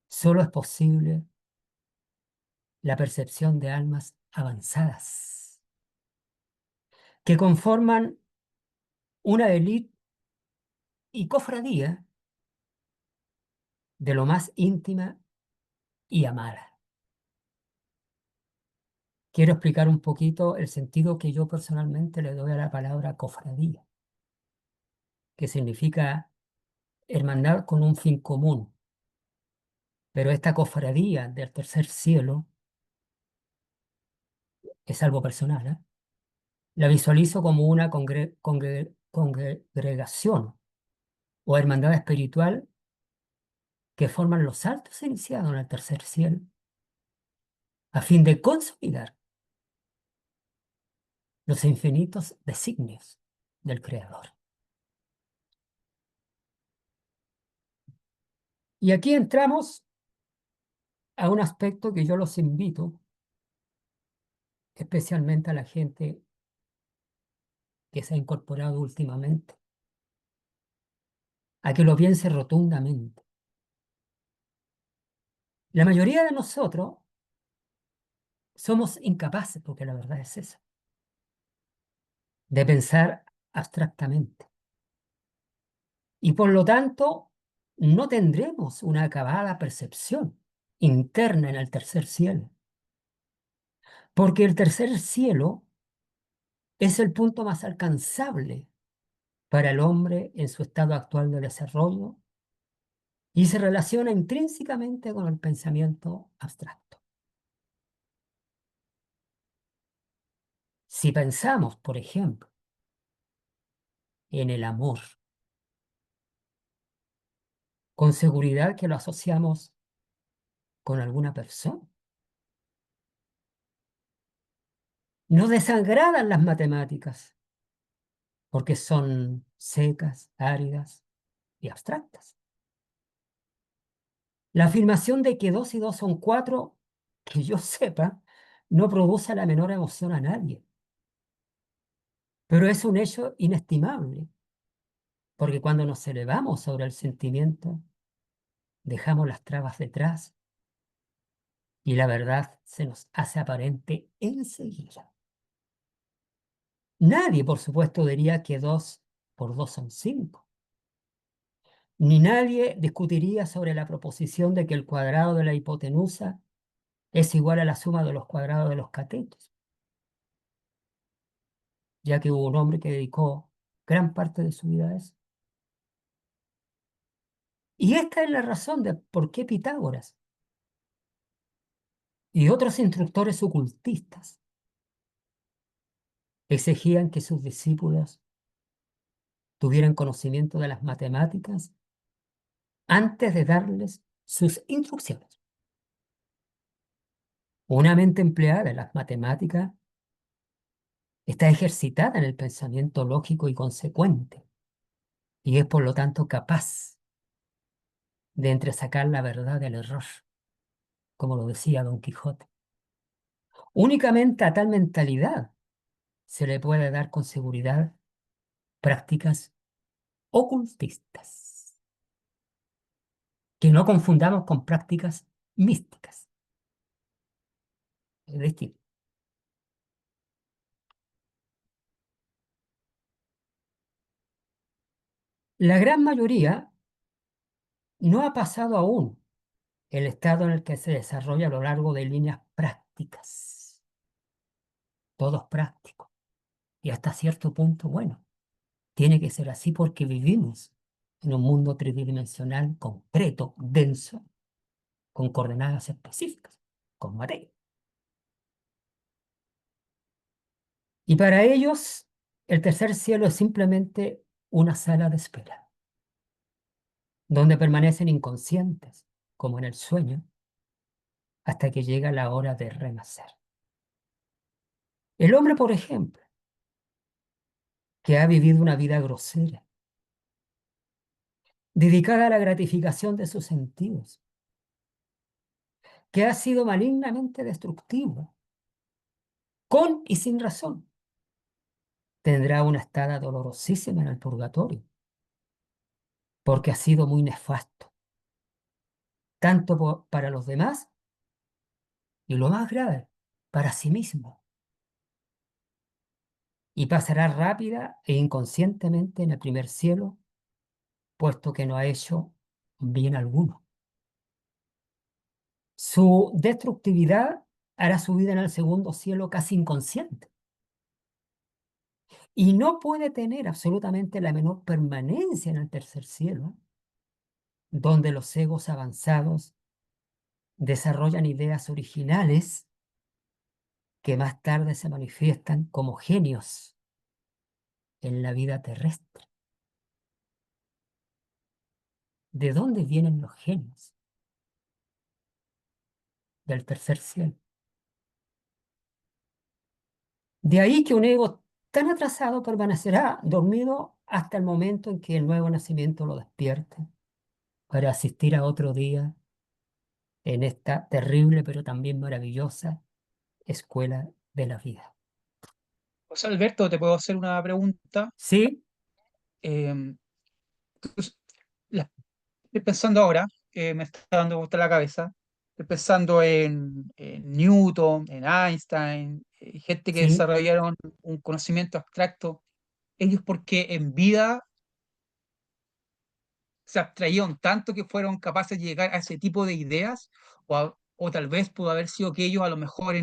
solo es posible la percepción de almas avanzadas, que conforman una élite y cofradía de lo más íntima y amada. Quiero explicar un poquito el sentido que yo personalmente le doy a la palabra cofradía, que significa hermandad con un fin común. Pero esta cofradía del tercer cielo es algo personal, ¿eh? La visualizo como una congregación o hermandad espiritual que forman los altos iniciados en el tercer cielo, a fin de consolidar los infinitos designios del Creador. Y aquí entramos a un aspecto que yo los invito, especialmente a la gente que se ha incorporado últimamente, a que lo piense rotundamente. La mayoría de nosotros somos incapaces, porque la verdad es esa, de pensar abstractamente. Y por lo tanto, no tendremos una acabada percepción interna en el tercer cielo, porque el tercer cielo es el punto más alcanzable para el hombre en su estado actual de desarrollo y se relaciona intrínsecamente con el pensamiento abstracto. Si pensamos, por ejemplo, en el amor, con seguridad que lo asociamos con alguna persona. Nos desagradan las matemáticas porque son secas, áridas y abstractas. La afirmación de que 2 y 2 son 4, que yo sepa, no produce la menor emoción a nadie, pero es un hecho inestimable, porque cuando nos elevamos sobre el sentimiento, dejamos las trabas detrás y la verdad se nos hace aparente enseguida. Nadie, por supuesto, diría que 2 por 2 son 5. Ni nadie discutiría sobre la proposición de que el cuadrado de la hipotenusa es igual a la suma de los cuadrados de los catetos, ya que hubo un hombre que dedicó gran parte de su vida a eso. Y esta es la razón de por qué Pitágoras y otros instructores ocultistas exigían que sus discípulos tuvieran conocimiento de las matemáticas antes de darles sus instrucciones. Una mente empleada en las matemáticas está ejercitada en el pensamiento lógico y consecuente y es por lo tanto capaz de entresacar la verdad del error, como lo decía Don Quijote. Únicamente a tal mentalidad se le puede dar con seguridad prácticas ocultistas, que no confundamos con prácticas místicas. Es decir, la gran mayoría no ha pasado aún el estado en el que se desarrolla a lo largo de líneas prácticas. Todo es práctico. Y hasta cierto punto, bueno, tiene que ser así porque vivimos en un mundo tridimensional concreto, denso, con coordenadas específicas, con materia. Y para ellos, el tercer cielo es simplemente una sala de espera, donde permanecen inconscientes, como en el sueño, hasta que llega la hora de renacer. El hombre, por ejemplo, que ha vivido una vida grosera, dedicada a la gratificación de sus sentidos, que ha sido malignamente destructivo, con y sin razón, tendrá una estada dolorosísima en el purgatorio, porque ha sido muy nefasto, tanto para los demás y lo más grave, para sí mismo, y pasará rápida e inconscientemente en el primer cielo, puesto que no ha hecho bien alguno. Su destructividad hará su vida en el segundo cielo casi inconsciente, y no puede tener absolutamente la menor permanencia en el tercer cielo, donde los egos avanzados desarrollan ideas originales que más tarde se manifiestan como genios en la vida terrestre. ¿De dónde vienen los genios? Del tercer cielo. De ahí que un ego tan atrasado permanecerá dormido hasta el momento en que el nuevo nacimiento lo despierte para asistir a otro día en esta terrible pero también maravillosa escuela de la vida. José Alberto, te puedo hacer una pregunta. ¿Sí? Em, pues, estoy pensando ahora, me está dando vuelta la cabeza, estoy pensando en Newton, en Einstein, gente que ¿Sí? desarrollaron un conocimiento abstracto. Ellos porque en vida se abstrayeron tanto que fueron capaces de llegar a ese tipo de ideas, o tal vez pudo haber sido que ellos a lo mejor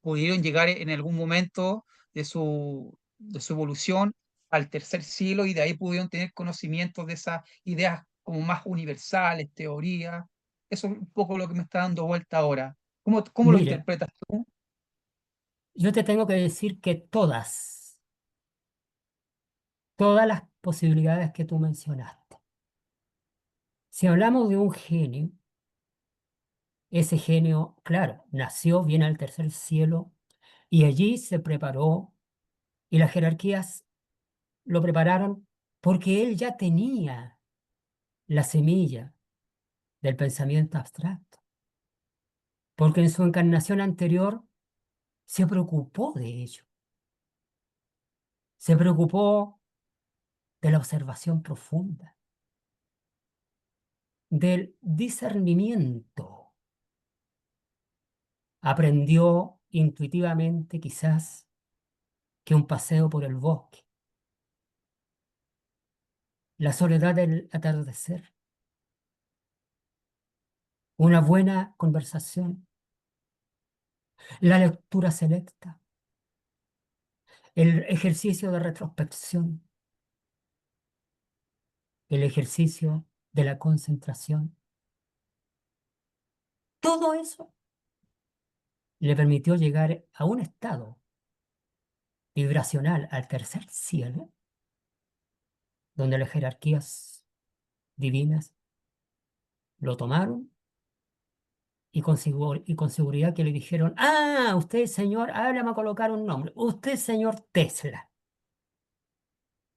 pudieron llegar en algún momento de su evolución al tercer cielo y de ahí pudieron tener conocimientos de esas ideas como más universales, teorías. Eso es un poco lo que me está dando vuelta ahora. ¿Cómo lo Mira, interpretas tú? yo te tengo que decir que todas las posibilidades que tú mencionaste Si hablamos de un genio, ese genio, claro, nació bien al tercer cielo y allí se preparó y las jerarquías lo prepararon porque él ya tenía la semilla del pensamiento abstracto, porque en su encarnación anterior se preocupó de ello, se preocupó de la observación profunda, del discernimiento. Aprendió intuitivamente quizás que un paseo por el bosque, la soledad del atardecer, una buena conversación, la lectura selecta, el ejercicio de retrospección, el ejercicio de la concentración. Todo eso le permitió llegar a un estado vibracional al tercer cielo, donde las jerarquías divinas lo tomaron y con seguridad que le dijeron, ah, usted señor, ahora le vamos a colocar un nombre, usted señor Tesla.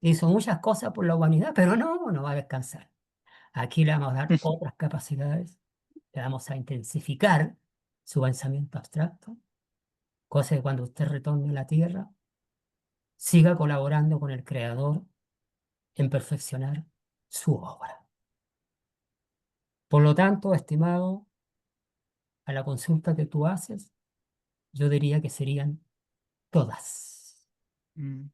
Hizo muchas cosas por la humanidad, pero no va a descansar. Aquí le vamos a dar otras capacidades, le vamos a intensificar su pensamiento abstracto, cosa que cuando usted retorne a la Tierra, siga colaborando con el Creador en perfeccionar su obra. Por lo tanto, estimado, a la consulta que tú haces, yo diría que serían todas. Mm.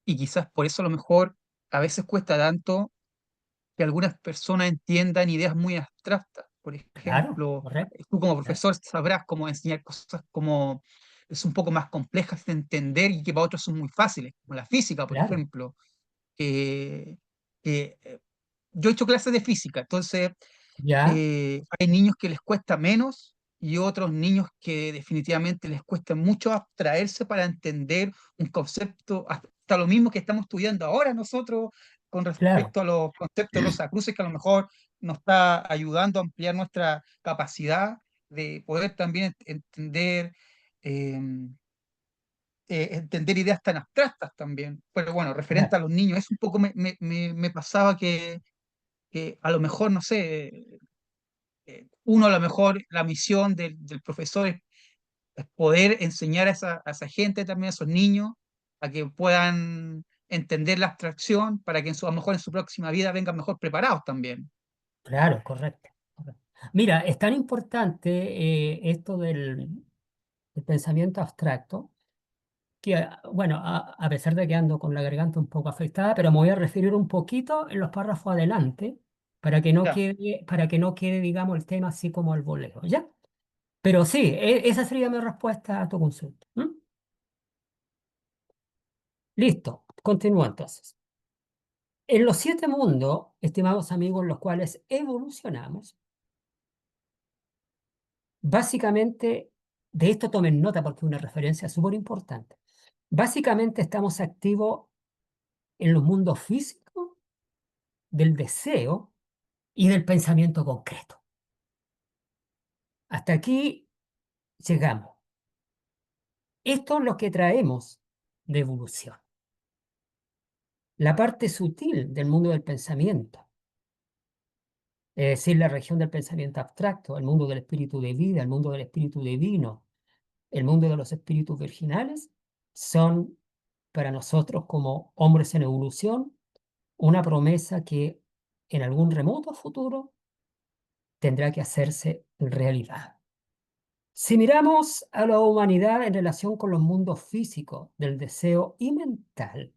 Y quizás por eso a lo mejor a veces cuesta tanto que algunas personas entiendan ideas muy abstractas. Por Claro, ejemplo, correcto. tú como Claro, profesor sabrás cómo enseñar cosas como es un poco más complejas de entender y que para otros son muy fáciles, como la física, por claro, ejemplo. Que, que yo he hecho clases de física, entonces ya, hay niños que les cuesta menos y otros niños que definitivamente les cuesta mucho abstraerse para entender un concepto, hasta lo mismo que estamos estudiando ahora nosotros con claro, respecto a los conceptos de Rosa Cruz, que a lo mejor nos está ayudando a ampliar nuestra capacidad de poder también entender, eh, entender ideas tan abstractas también. Pero bueno, referente claro, a los niños, es un poco me pasaba que a lo mejor, no sé, uno a lo mejor la misión del profesor es poder enseñar a esa gente también, a esos niños, a que puedan entender la abstracción para que a lo mejor en su próxima vida vengan mejor preparados también. claro, correcto. Correcto. Mira, es tan importante esto del pensamiento abstracto que, bueno, a pesar de que ando con la garganta un poco afectada, pero me voy a referir un poquito en los párrafos adelante Ya, para que no quede, digamos, el tema así como al voleo, ¿ya? Pero sí, esa sería mi respuesta a tu consulta. ¿M? Listo, continúo entonces. En los 7 mundos, estimados amigos, en los cuales evolucionamos, básicamente, de esto tomen nota porque es una referencia súper importante. Básicamente estamos activos en los mundos físicos, del deseo y del pensamiento concreto. Hasta aquí llegamos. Esto es lo que traemos de evolución. La parte sutil del mundo del pensamiento, es decir, la región del pensamiento abstracto, el mundo del espíritu de vida, el mundo del espíritu divino, el mundo de los espíritus virginales, son para nosotros como hombres en evolución una promesa que en algún remoto futuro tendrá que hacerse realidad. Si miramos a la humanidad en relación con los mundos físicos del deseo y mental,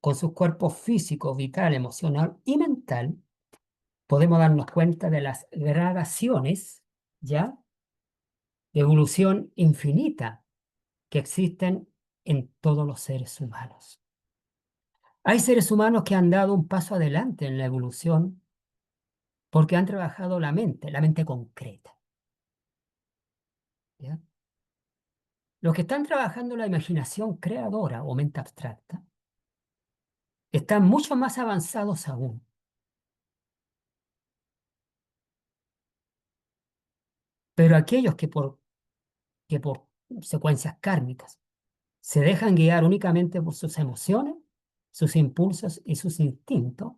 con sus cuerpos físico, vital, emocional y mental, podemos darnos cuenta de las gradaciones, ¿ya?, de evolución infinita que existen en todos los seres humanos. Hay seres humanos que han dado un paso adelante en la evolución porque han trabajado la mente concreta, ¿ya? Los que están trabajando la imaginación creadora o mente abstracta están mucho más avanzados aún. Pero aquellos que por secuencias kármicas se dejan guiar únicamente por sus emociones, sus impulsos y sus instintos,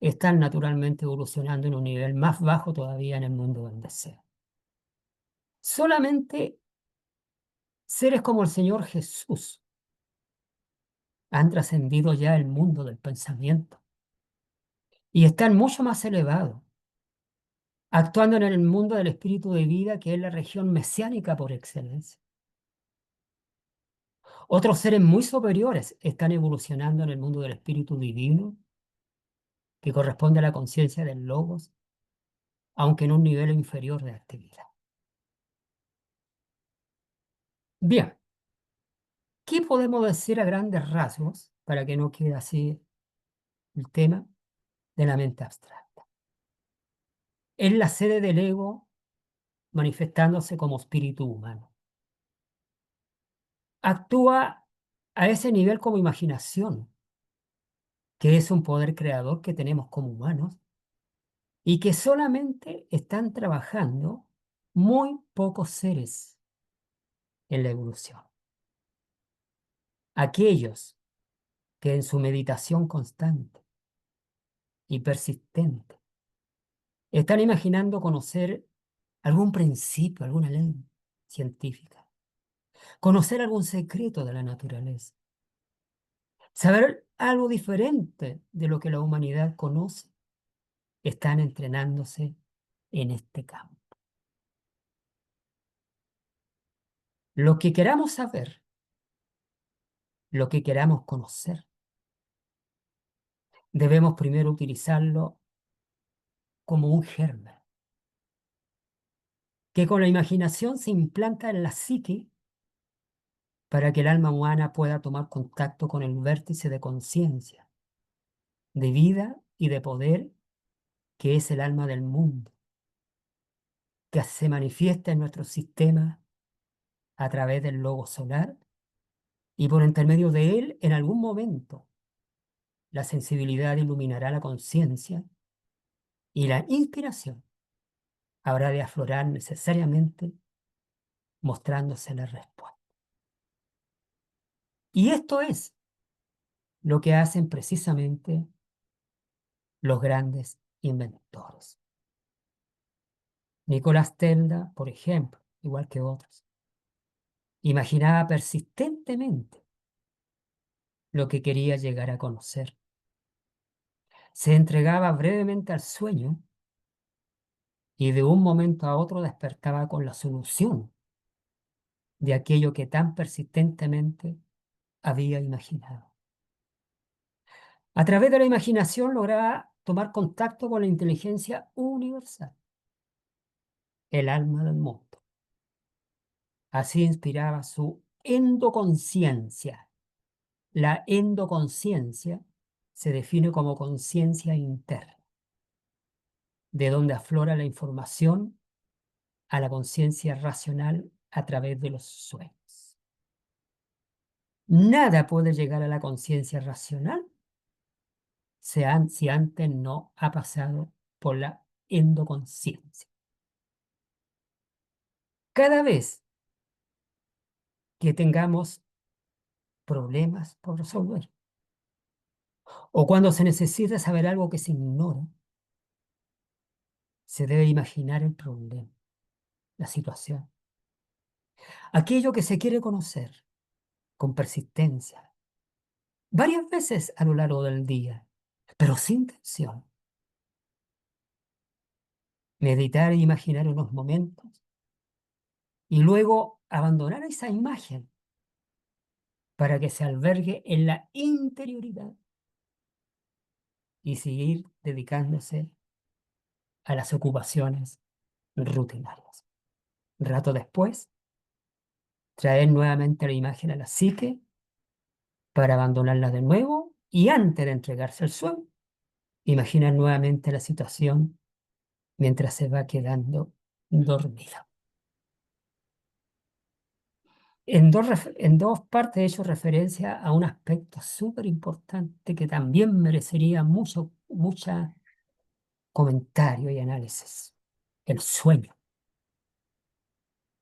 están naturalmente evolucionando en un nivel más bajo todavía en el mundo del deseo. Solamente seres como el Señor Jesús han trascendido ya el mundo del pensamiento y están mucho más elevados, actuando en el mundo del espíritu de vida, que es la región mesiánica por excelencia. Otros seres muy superiores están evolucionando en el mundo del espíritu divino, que corresponde a la conciencia del Logos, aunque en un nivel inferior de actividad. Bien, ¿qué podemos decir a grandes rasgos, para que no quede así el tema de la mente abstracta? Es la sede del ego manifestándose como espíritu humano. Actúa a ese nivel como imaginación, que es un poder creador que tenemos como humanos y que solamente están trabajando muy pocos seres en la evolución. Aquellos que en su meditación constante y persistente están imaginando conocer algún principio, alguna ley científica, conocer algún secreto de la naturaleza, saber algo diferente de lo que la humanidad conoce, están entrenándose en este campo. Lo que queramos saber, lo que queramos conocer, debemos primero utilizarlo como un germen, que con la imaginación se implanta en la psique para que el alma humana pueda tomar contacto con el vértice de conciencia, de vida y de poder, que es el alma del mundo, que se manifiesta en nuestro sistema a través del logo solar, y por intermedio de él, en algún momento, la sensibilidad iluminará la conciencia y la inspiración habrá de aflorar necesariamente mostrándose la respuesta. Y esto es lo que hacen precisamente los grandes inventores. Nicolás Tesla, por ejemplo, igual que otros, imaginaba persistentemente lo que quería llegar a conocer. Se entregaba brevemente al sueño y de un momento a otro despertaba con la solución de aquello que tan persistentemente había imaginado. A través de la imaginación lograba tomar contacto con la inteligencia universal, el alma del mundo. Así inspiraba su endoconciencia. La endoconciencia se define como conciencia interna, de donde aflora la información a la conciencia racional a través de los sueños. Nada puede llegar a la conciencia racional si antes no ha pasado por la endoconciencia. Cada vez que tengamos problemas por resolver, o cuando se necesita saber algo que se ignora, se debe imaginar el problema, la situación, aquello que se quiere conocer con persistencia, varias veces a lo largo del día, pero sin tensión. Meditar e imaginar unos momentos y luego abandonar esa imagen para que se albergue en la interioridad y seguir dedicándose a las ocupaciones rutinarias. Rato después, traer nuevamente la imagen a la psique para abandonarla de nuevo y antes de entregarse al sueño, imaginar nuevamente la situación mientras se va quedando dormida. En dos partes he hecho referencia a un aspecto súper importante que también merecería mucho comentario y análisis: el sueño.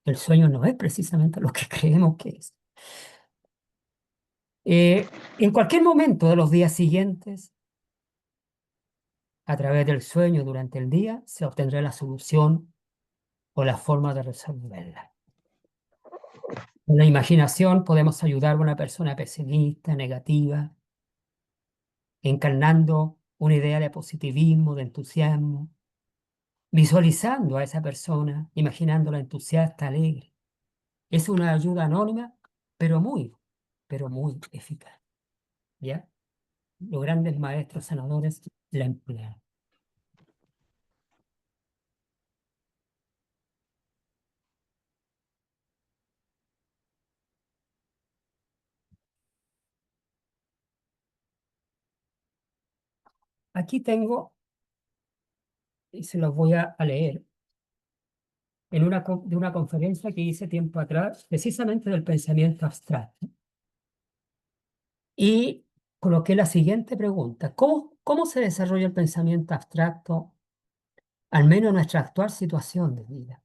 El sueño no es precisamente lo que creemos que es. En cualquier momento de los días siguientes, a través del sueño durante el día, se obtendrá la solución o la forma de resolverla. Con la imaginación podemos ayudar a una persona pesimista, negativa, encarnando una idea de positivismo, de entusiasmo, visualizando a esa persona, imaginándola entusiasta, alegre. Es una ayuda anónima, pero muy eficaz. ¿Ya? Los grandes maestros sanadores la emplean. Aquí tengo, y se los voy a leer, de una conferencia que hice tiempo atrás, precisamente del pensamiento abstracto. Y coloqué la siguiente pregunta. ¿Cómo se desarrolla el pensamiento abstracto, al menos en nuestra actual situación de vida?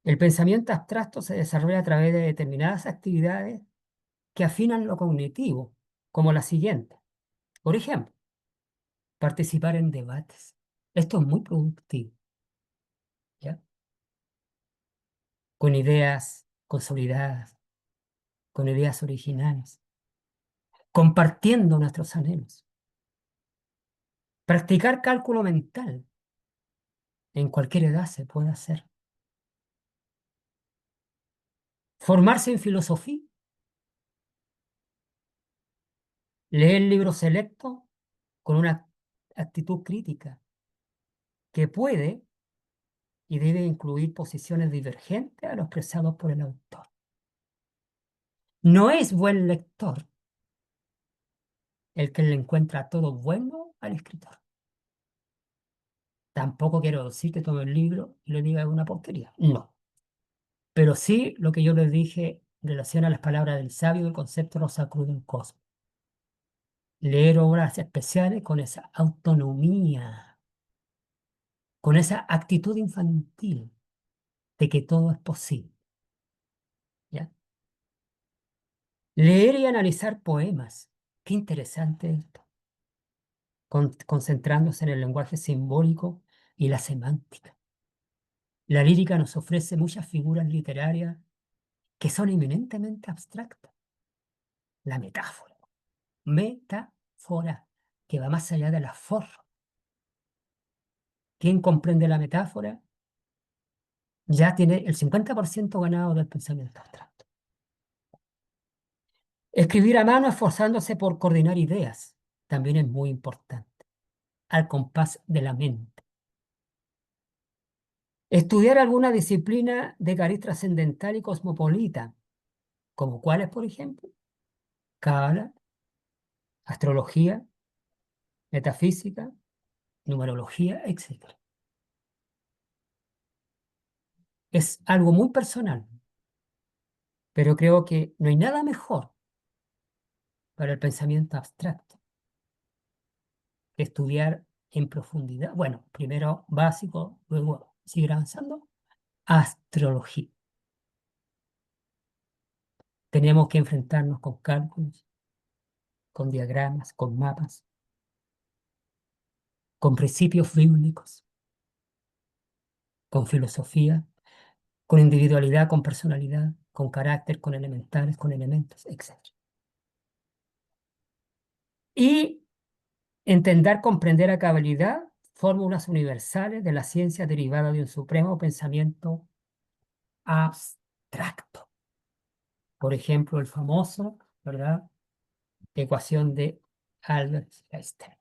El pensamiento abstracto se desarrolla a través de determinadas actividades que afinan lo cognitivo, como la siguiente. Por ejemplo, participar en debates. Esto es muy productivo, ¿ya? Con ideas consolidadas, con ideas originales, compartiendo nuestros anhelos. Practicar cálculo mental en cualquier edad se puede hacer. Formarse en filosofía, leer libros selectos con una actitud crítica que puede y debe incluir posiciones divergentes a lo expresado por el autor. No es buen lector el que le encuentra todo bueno al escritor. Tampoco quiero decir que tome el libro y le diga una porquería. No. Pero sí lo que yo les dije en relación a las palabras del sabio del concepto Rosa Cruz del Cosmos. Leer obras especiales con esa autonomía, con esa actitud infantil de que todo es posible. ¿Ya? Leer y analizar poemas. Qué interesante esto. Concentrándose en el lenguaje simbólico y la semántica. La lírica nos ofrece muchas figuras literarias que son eminentemente abstractas. La metáfora, que va más allá de la forma. ¿Quién comprende la metáfora? Ya tiene el 50% ganado del pensamiento abstracto. Escribir a mano esforzándose por coordinar ideas también es muy importante, al compás de la mente. Estudiar alguna disciplina de cariz trascendental y cosmopolita, como cuáles, por ejemplo, cábala, astrología, metafísica, numerología, etc. Es algo muy personal, pero creo que no hay nada mejor para el pensamiento abstracto que estudiar en profundidad. Bueno, primero básico, luego seguir avanzando. Astrología. Tenemos que enfrentarnos con cálculos, con diagramas, con mapas, con principios bíblicos, con filosofía, con individualidad, con personalidad, con carácter, con elementales, con elementos, etc. Y entender, comprender a cabalidad fórmulas universales de la ciencia derivada de un supremo pensamiento abstracto. Por ejemplo, el famoso, ¿verdad?, ecuación de Albert Einstein.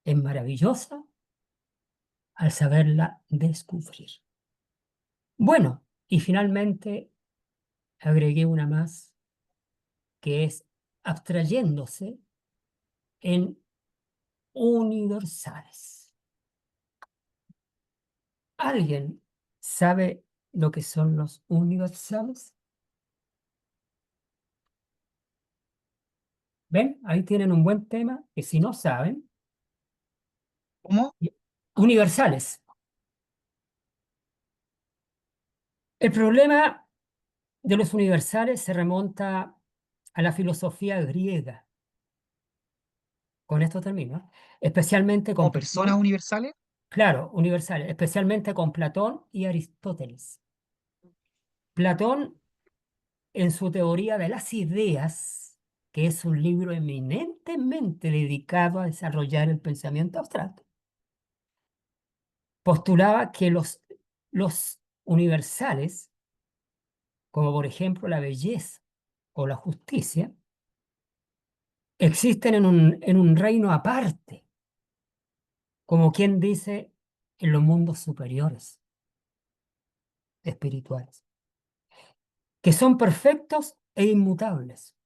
Es maravillosa al saberla descubrir. Bueno, y finalmente agregué una más, que es abstrayéndose en universales. ¿Alguien sabe lo que son los universales? ¿Ven? Ahí tienen un buen tema que si no saben, ¿Cómo? universales. El problema de los universales se remonta a la filosofía griega. Con esto termino. Especialmente con como personas Platón, universales. claro, universales, especialmente con Platón y Aristóteles. Platón, en su teoría de las ideas, que es un libro eminentemente dedicado a desarrollar el pensamiento abstracto, postulaba que los universales, como por ejemplo la belleza o la justicia, existen en un reino aparte, como quien dice, en los mundos superiores, espirituales, que son perfectos e inmutables,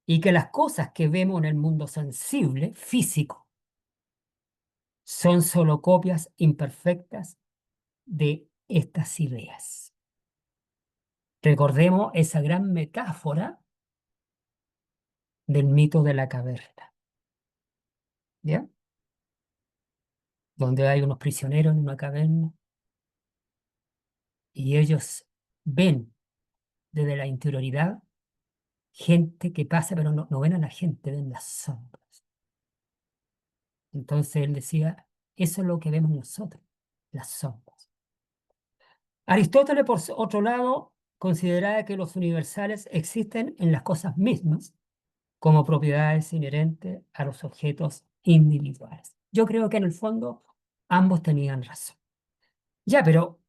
y que las cosas que vemos en el mundo sensible, físico, son solo copias imperfectas de estas ideas. Recordemos esa gran metáfora del mito de la caverna, ¿ya? Donde hay unos prisioneros en una caverna y ellos ven desde la interioridad gente que pasa, pero no ven a la gente, ven las sombras. Entonces él decía, eso es lo que vemos nosotros, las sombras. Aristóteles, por otro lado, consideraba que los universales existen en las cosas mismas como propiedades inherentes a los objetos individuales. Yo creo que en el fondo ambos tenían razón. Ya, pero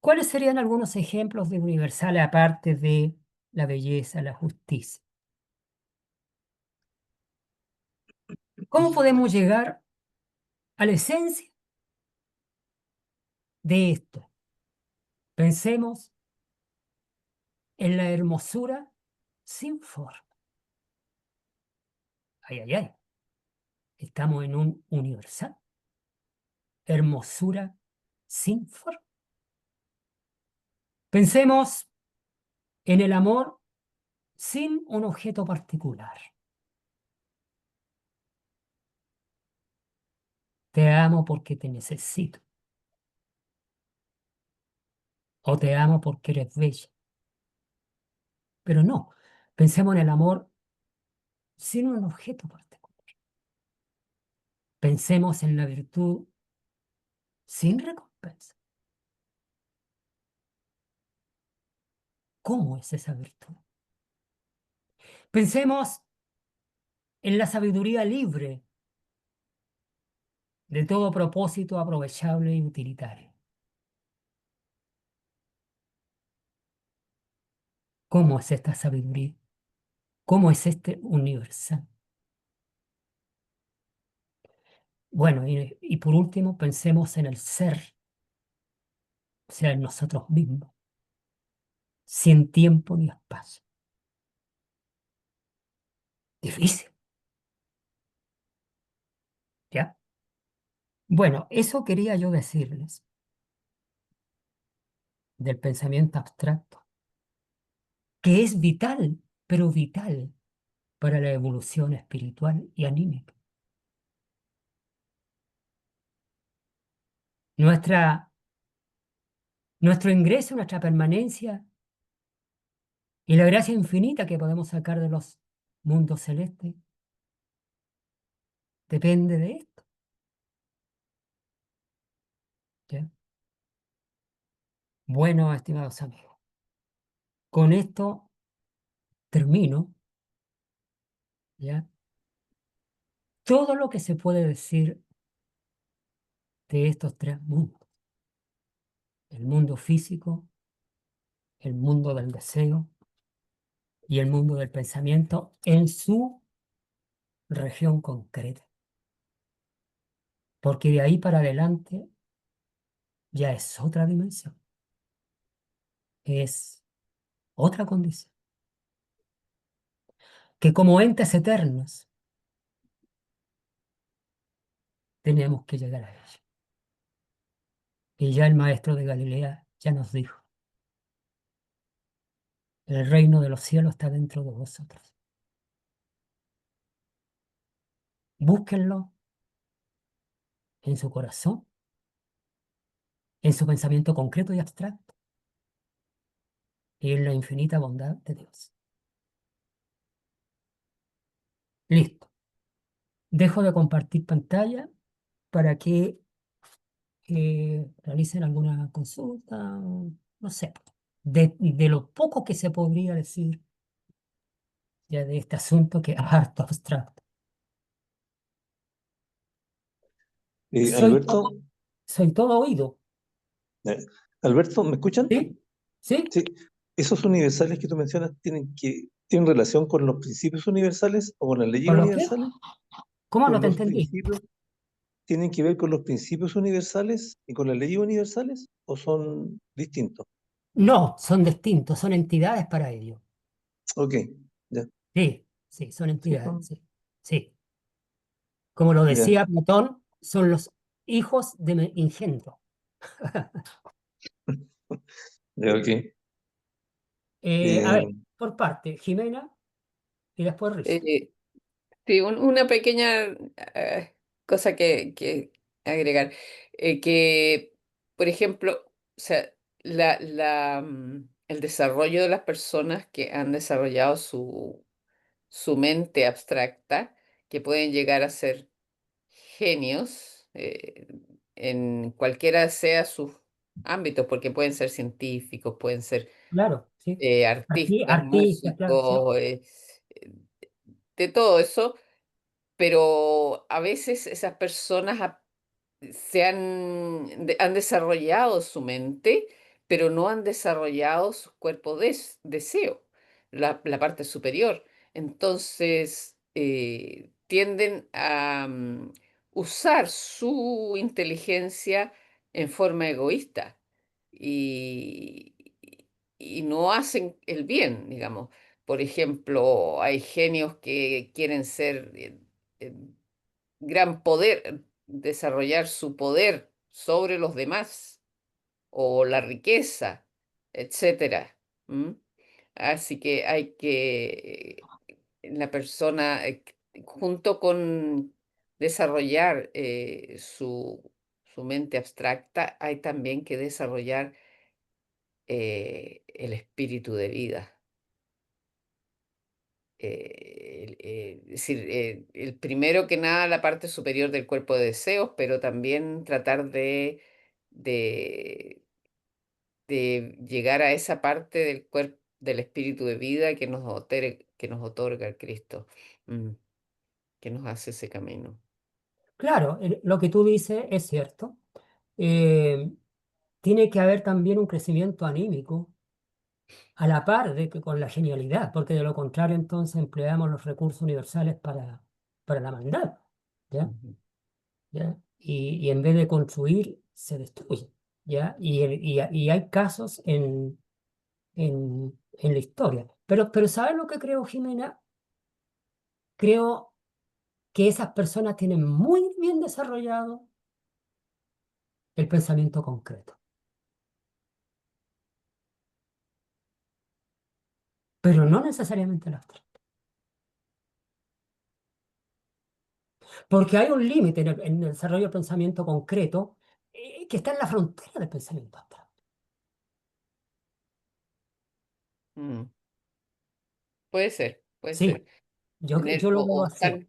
¿cuáles serían algunos ejemplos de universales aparte de la belleza, la justicia? ¿Cómo podemos llegar a la esencia de esto? Pensemos en la hermosura sin forma. Ay, ay, ay. Estamos en un universal. Hermosura sin forma. Pensemos en el amor sin un objeto particular. Te amo porque te necesito. O te amo porque eres bella. Pero no, pensemos en el amor sin un objeto particular. Pensemos en la virtud sin recompensa. ¿Cómo es esa virtud? Pensemos en la sabiduría libre de todo propósito aprovechable y utilitario. ¿Cómo es esta sabiduría? ¿Cómo es este universal? Bueno, y por último, pensemos en el ser, o sea, en nosotros mismos, sin tiempo ni espacio. Difícil, ¿ya? Bueno, eso quería yo decirles del pensamiento abstracto, que es vital, pero vital para la evolución espiritual y anímica. Nuestra, nuestro ingreso, nuestra permanencia y la gracia infinita que podemos sacar de los mundos celestes depende de esto, ¿ya? Bueno, estimados amigos, con esto termino, ¿ya? Todo lo que se puede decir de estos tres mundos, el mundo físico, el mundo del deseo y el mundo del pensamiento en su región concreta. Porque de ahí para adelante ya es otra dimensión, es otra condición, que como entes eternos tenemos que llegar a ella. Y ya el maestro de Galilea ya nos dijo, el reino de los cielos está dentro de vosotros. Búsquenlo en su corazón, en su pensamiento concreto y abstracto, y en la infinita bondad de Dios. Listo. Dejo de compartir pantalla para que realicen alguna consulta, o no sé, de lo poco que se podría decir ya de este asunto que es harto abstracto. Soy todo, Alberto, soy todo oído, eh, Alberto, ¿me escuchan? ¿sí? ¿Sí? Sí, esos universales que tú mencionas tienen relación con los principios universales o con las leyes ¿Con lo qué? universales. ¿Cómo no Con te los entendí? principios, ¿tienen que ver con los principios universales y con las leyes universales o son distintos? No, son distintos, son entidades para ello. Ok, ya, Sí, sí, son sí, entidades, sí. Sí. Como lo ya, decía Platón, son los hijos de Ingentro. ya, ok. A ver, Eh, por parte, Jimena y después Rizo. Eh, sí, una pequeña cosa que agregar. Que, por ejemplo, o sea, el desarrollo de las personas que han desarrollado su mente abstracta, que pueden llegar a ser genios en cualquiera sea sus ámbitos, porque pueden ser científicos, pueden ser Claro, sí. artistas, Artistas, claro, sí. músicos, eh, de todo eso, pero a veces esas personas han desarrollado su mente, pero no han desarrollado su cuerpo de deseo, la parte superior. Entonces, tienden a usar su inteligencia en forma egoísta y, y no hacen el bien, digamos. Por ejemplo, hay genios que quieren ser eh, gran poder, desarrollar su poder sobre los demás o la riqueza, etcétera. ¿M? Así que hay que, la persona, junto con desarrollar su mente abstracta, hay también que desarrollar el espíritu de vida. Es decir, el primero que nada la parte superior del cuerpo de deseos, pero también tratar de, de llegar a esa parte del cuerpo, del espíritu de vida que nos otorga el Cristo, mm, que nos hace ese camino. Claro, lo que tú dices es cierto. Eh, Tiene que haber también un crecimiento anímico a la par de que con la genialidad, porque de lo contrario entonces empleamos los recursos universales para la maldad, ¿ya? Ujú. ¿Ya? Y en vez de construir, se destruye, ¿ya? Y hay casos en la historia. Pero ¿sabes lo que creo, Jimena? Creo que esas personas tienen muy bien desarrollado el pensamiento concreto, pero no necesariamente el abstracto. Porque hay un límite en el desarrollo del pensamiento concreto que está en la frontera del pensamiento abstracto. Mm, puede ser, puede Sí, ser. yo lo veo O así.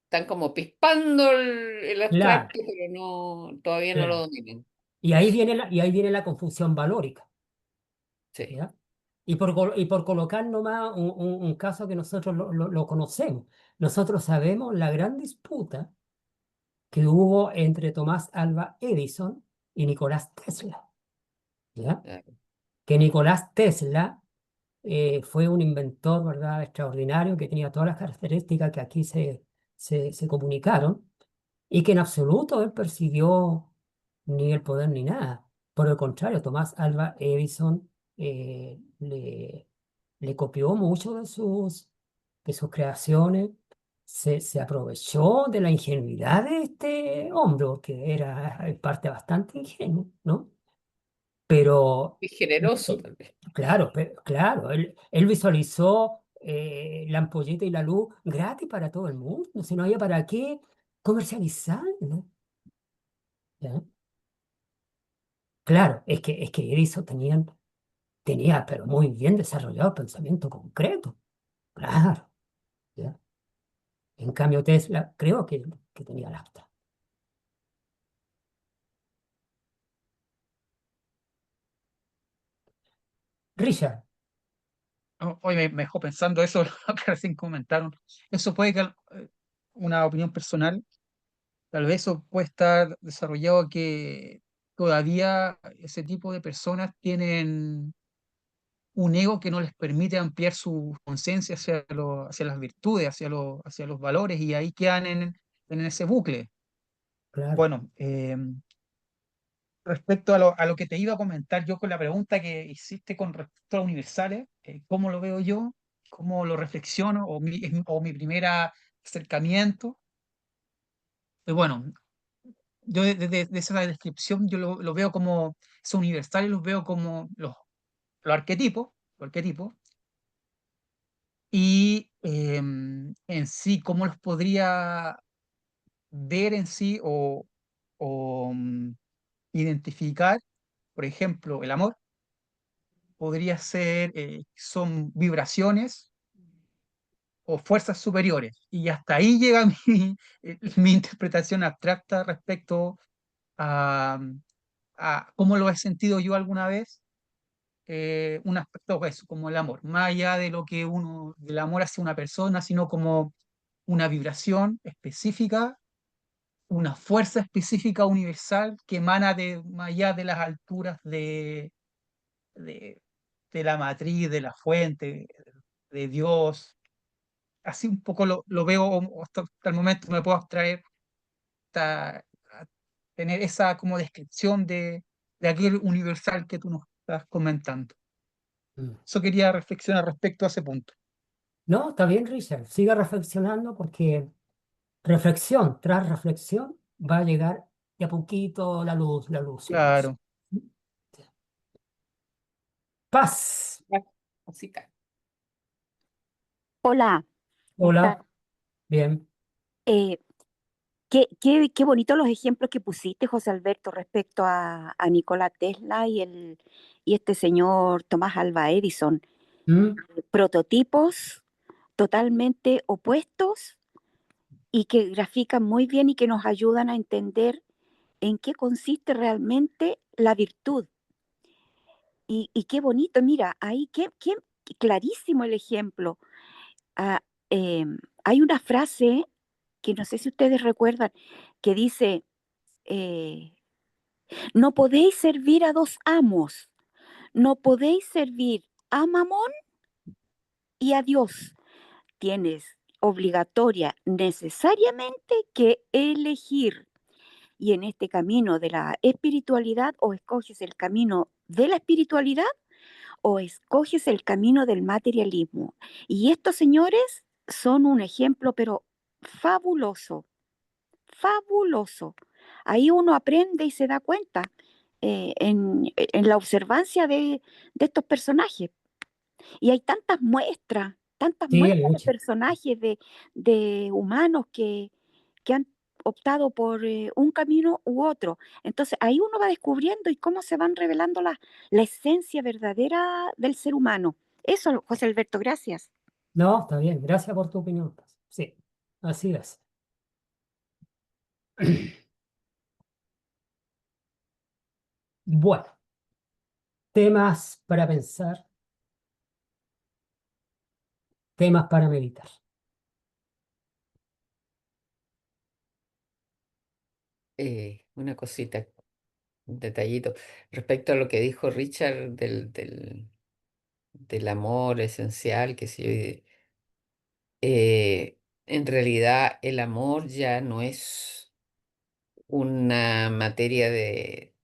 están como pispando el Claro, abstracto, pero no, todavía no lo claro. dominan. Y ahí viene la confusión valórica, Sí. ¿ya? Y por colocar nomás un caso que nosotros lo conocemos. Nosotros sabemos la gran disputa que hubo entre Tomás Alva Edison y Nicolás Tesla, ¿ya? Ah, Que Nicolás Tesla fue un inventor, ¿verdad?, extraordinario, que tenía todas las características que aquí se comunicaron, y que en absoluto él persiguió ni el poder ni nada. Por el contrario, Tomás Alva Edison le copió mucho de sus creaciones, se aprovechó de la ingenuidad de este hombre, que era en parte bastante ingenuo, ¿no? Pero y generoso también. claro, claro, él visualizó la ampolleta y la luz gratis para todo el mundo, si no había para qué comercializar, ¿no? ¿Ya? Claro, es que Edison tenían tenía, pero muy bien desarrollado el pensamiento concreto. Claro, ¿ya? En cambio, Tesla creo que tenía el abstracto. Richard, Hoy me dejó pensando eso, lo que recién comentaron. Eso puede que, una opinión personal, tal vez eso puede estar desarrollado que todavía ese tipo de personas tienen un ego que no les permite ampliar su conciencia hacia las virtudes, hacia los valores, y ahí quedan en ese bucle. claro. Bueno, respecto a lo que te iba a comentar yo con la pregunta que hiciste con respecto a universales, ¿cómo lo veo yo? ¿Cómo lo reflexiono? O mi primer acercamiento. Bueno, yo de esa descripción yo lo veo como, esos universales los veo como los arquetipos, los arquetipos, y en sí, cómo los podría ver en sí o identificar. Por ejemplo, el amor podría ser, son vibraciones o fuerzas superiores. Y hasta ahí llega mi interpretación abstracta respecto a, a cómo lo he sentido yo alguna vez, un aspecto de eso, como el amor, más allá de lo que uno, del amor hacia una persona, sino como una vibración específica, una fuerza específica universal que emana de más allá de las alturas de, de la matriz, de la fuente, de Dios. Así un poco lo veo, o hasta el momento me puedo abstraer a tener esa como descripción de aquel universal que tú nos estás comentando. Mm. Eso quería reflexionar respecto a ese punto. No, está bien, Richard. Siga reflexionando porque reflexión tras reflexión va a llegar de a poquito la luz y la luz. Claro. Paz. Ah, así está. Hola, ¿cómo estás? Hola. Bien. Eh, qué bonitos los ejemplos que pusiste, José Alberto, respecto a Nikola Tesla y este señor Tomás Alva Edison. Mm, Prototipos totalmente opuestos y que grafican muy bien y que nos ayudan a entender en qué consiste realmente la virtud. Y qué bonito, mira, ahí qué clarísimo el ejemplo. Ah, hay una frase que no sé si ustedes recuerdan, que dice, eh, no podéis servir a dos amos, no podéis servir a Mamón y a Dios. Tienes obligatoria, necesariamente que elegir. Y en este camino de la espiritualidad, o escoges el camino de la espiritualidad o escoges el camino del materialismo. Y estos señores son un ejemplo, pero fabuloso, fabuloso. Ahí uno aprende y se da cuenta en la observancia de estos personajes. Y hay tantas sí, hay muestras de mucho. personajes, de humanos que han optado por un camino u otro. Entonces ahí uno va descubriendo y cómo se van revelando la esencia verdadera del ser humano. Eso, José Alberto, gracias. No, está bien. Gracias por tu opinión, Paz. Sí, así es. Bueno, temas para pensar, temas para meditar. Una cosita, un detallito. Respecto a lo que dijo Richard del amor esencial, que sí, en realidad el amor ya no es una materia del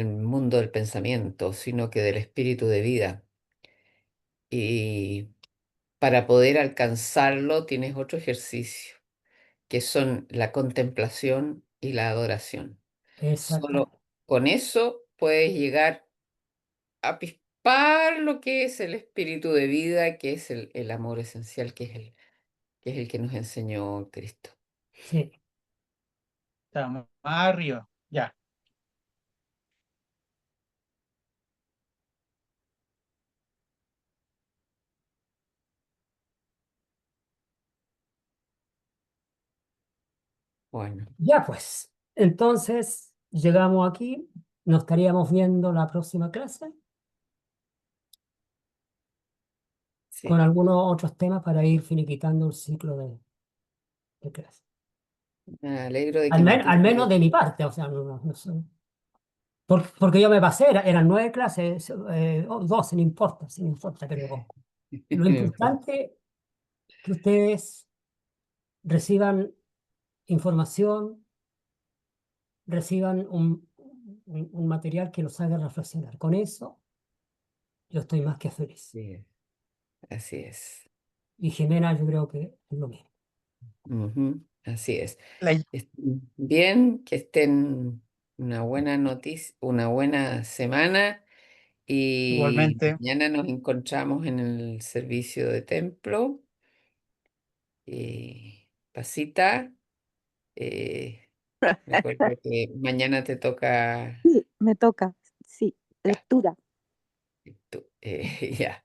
mundo del pensamiento, sino que del espíritu de vida. Y para poder alcanzarlo tienes otro ejercicio, que son la contemplación y la adoración. Exactamente. Solo con eso puedes llegar a pispar lo que es el espíritu de vida, que es el amor esencial, que es el que nos enseñó Cristo. Sí. Está más arriba. Ya. Bueno, Ya pues, entonces llegamos aquí, nos estaríamos viendo la próxima clase con sí. algunos otros temas para ir finiquitando el ciclo de clase. Me alegro de que Al Matilde... menos de mi parte, o sea, no sé. Porque yo me pasé, eran 9 clases, 12, no importa, sí, no importa, pero lo importante es que ustedes reciban información, reciban un material que los haga reflexionar. Con eso yo estoy más que feliz. Sí, así es. Y Jimena yo creo que es lo mismo. Ujú, así es. La- Estén bien, que estén una buena noticia, una buena semana y Igualmente, mañana nos encontramos en el servicio de templo. Pasita, eh, recuerda que mañana te toca Sí, me toca, sí, ya, lectura. ya.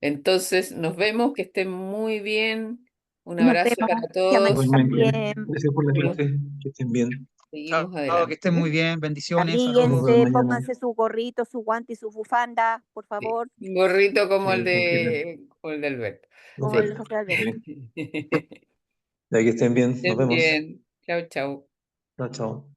Entonces nos vemos, que estén muy bien. Un Nos abrazo vemos, para que todos. amanezcan Igualmente, bien. gracias por la Seguimos, clase, que estén bien. seguimos chao, que adelante. estén ¿Eh? muy bien, bendiciones, Nos saludos. vemos Abriguense, mañana. pónganse su gorrito, su guante y su bufanda, por Sí. favor, Un gorrito Como quieran. como el de Alberto. como Sí. el José Alberto. Ya que estén bien, nos Estén vemos. bien. Chao, chao. Chao, chao.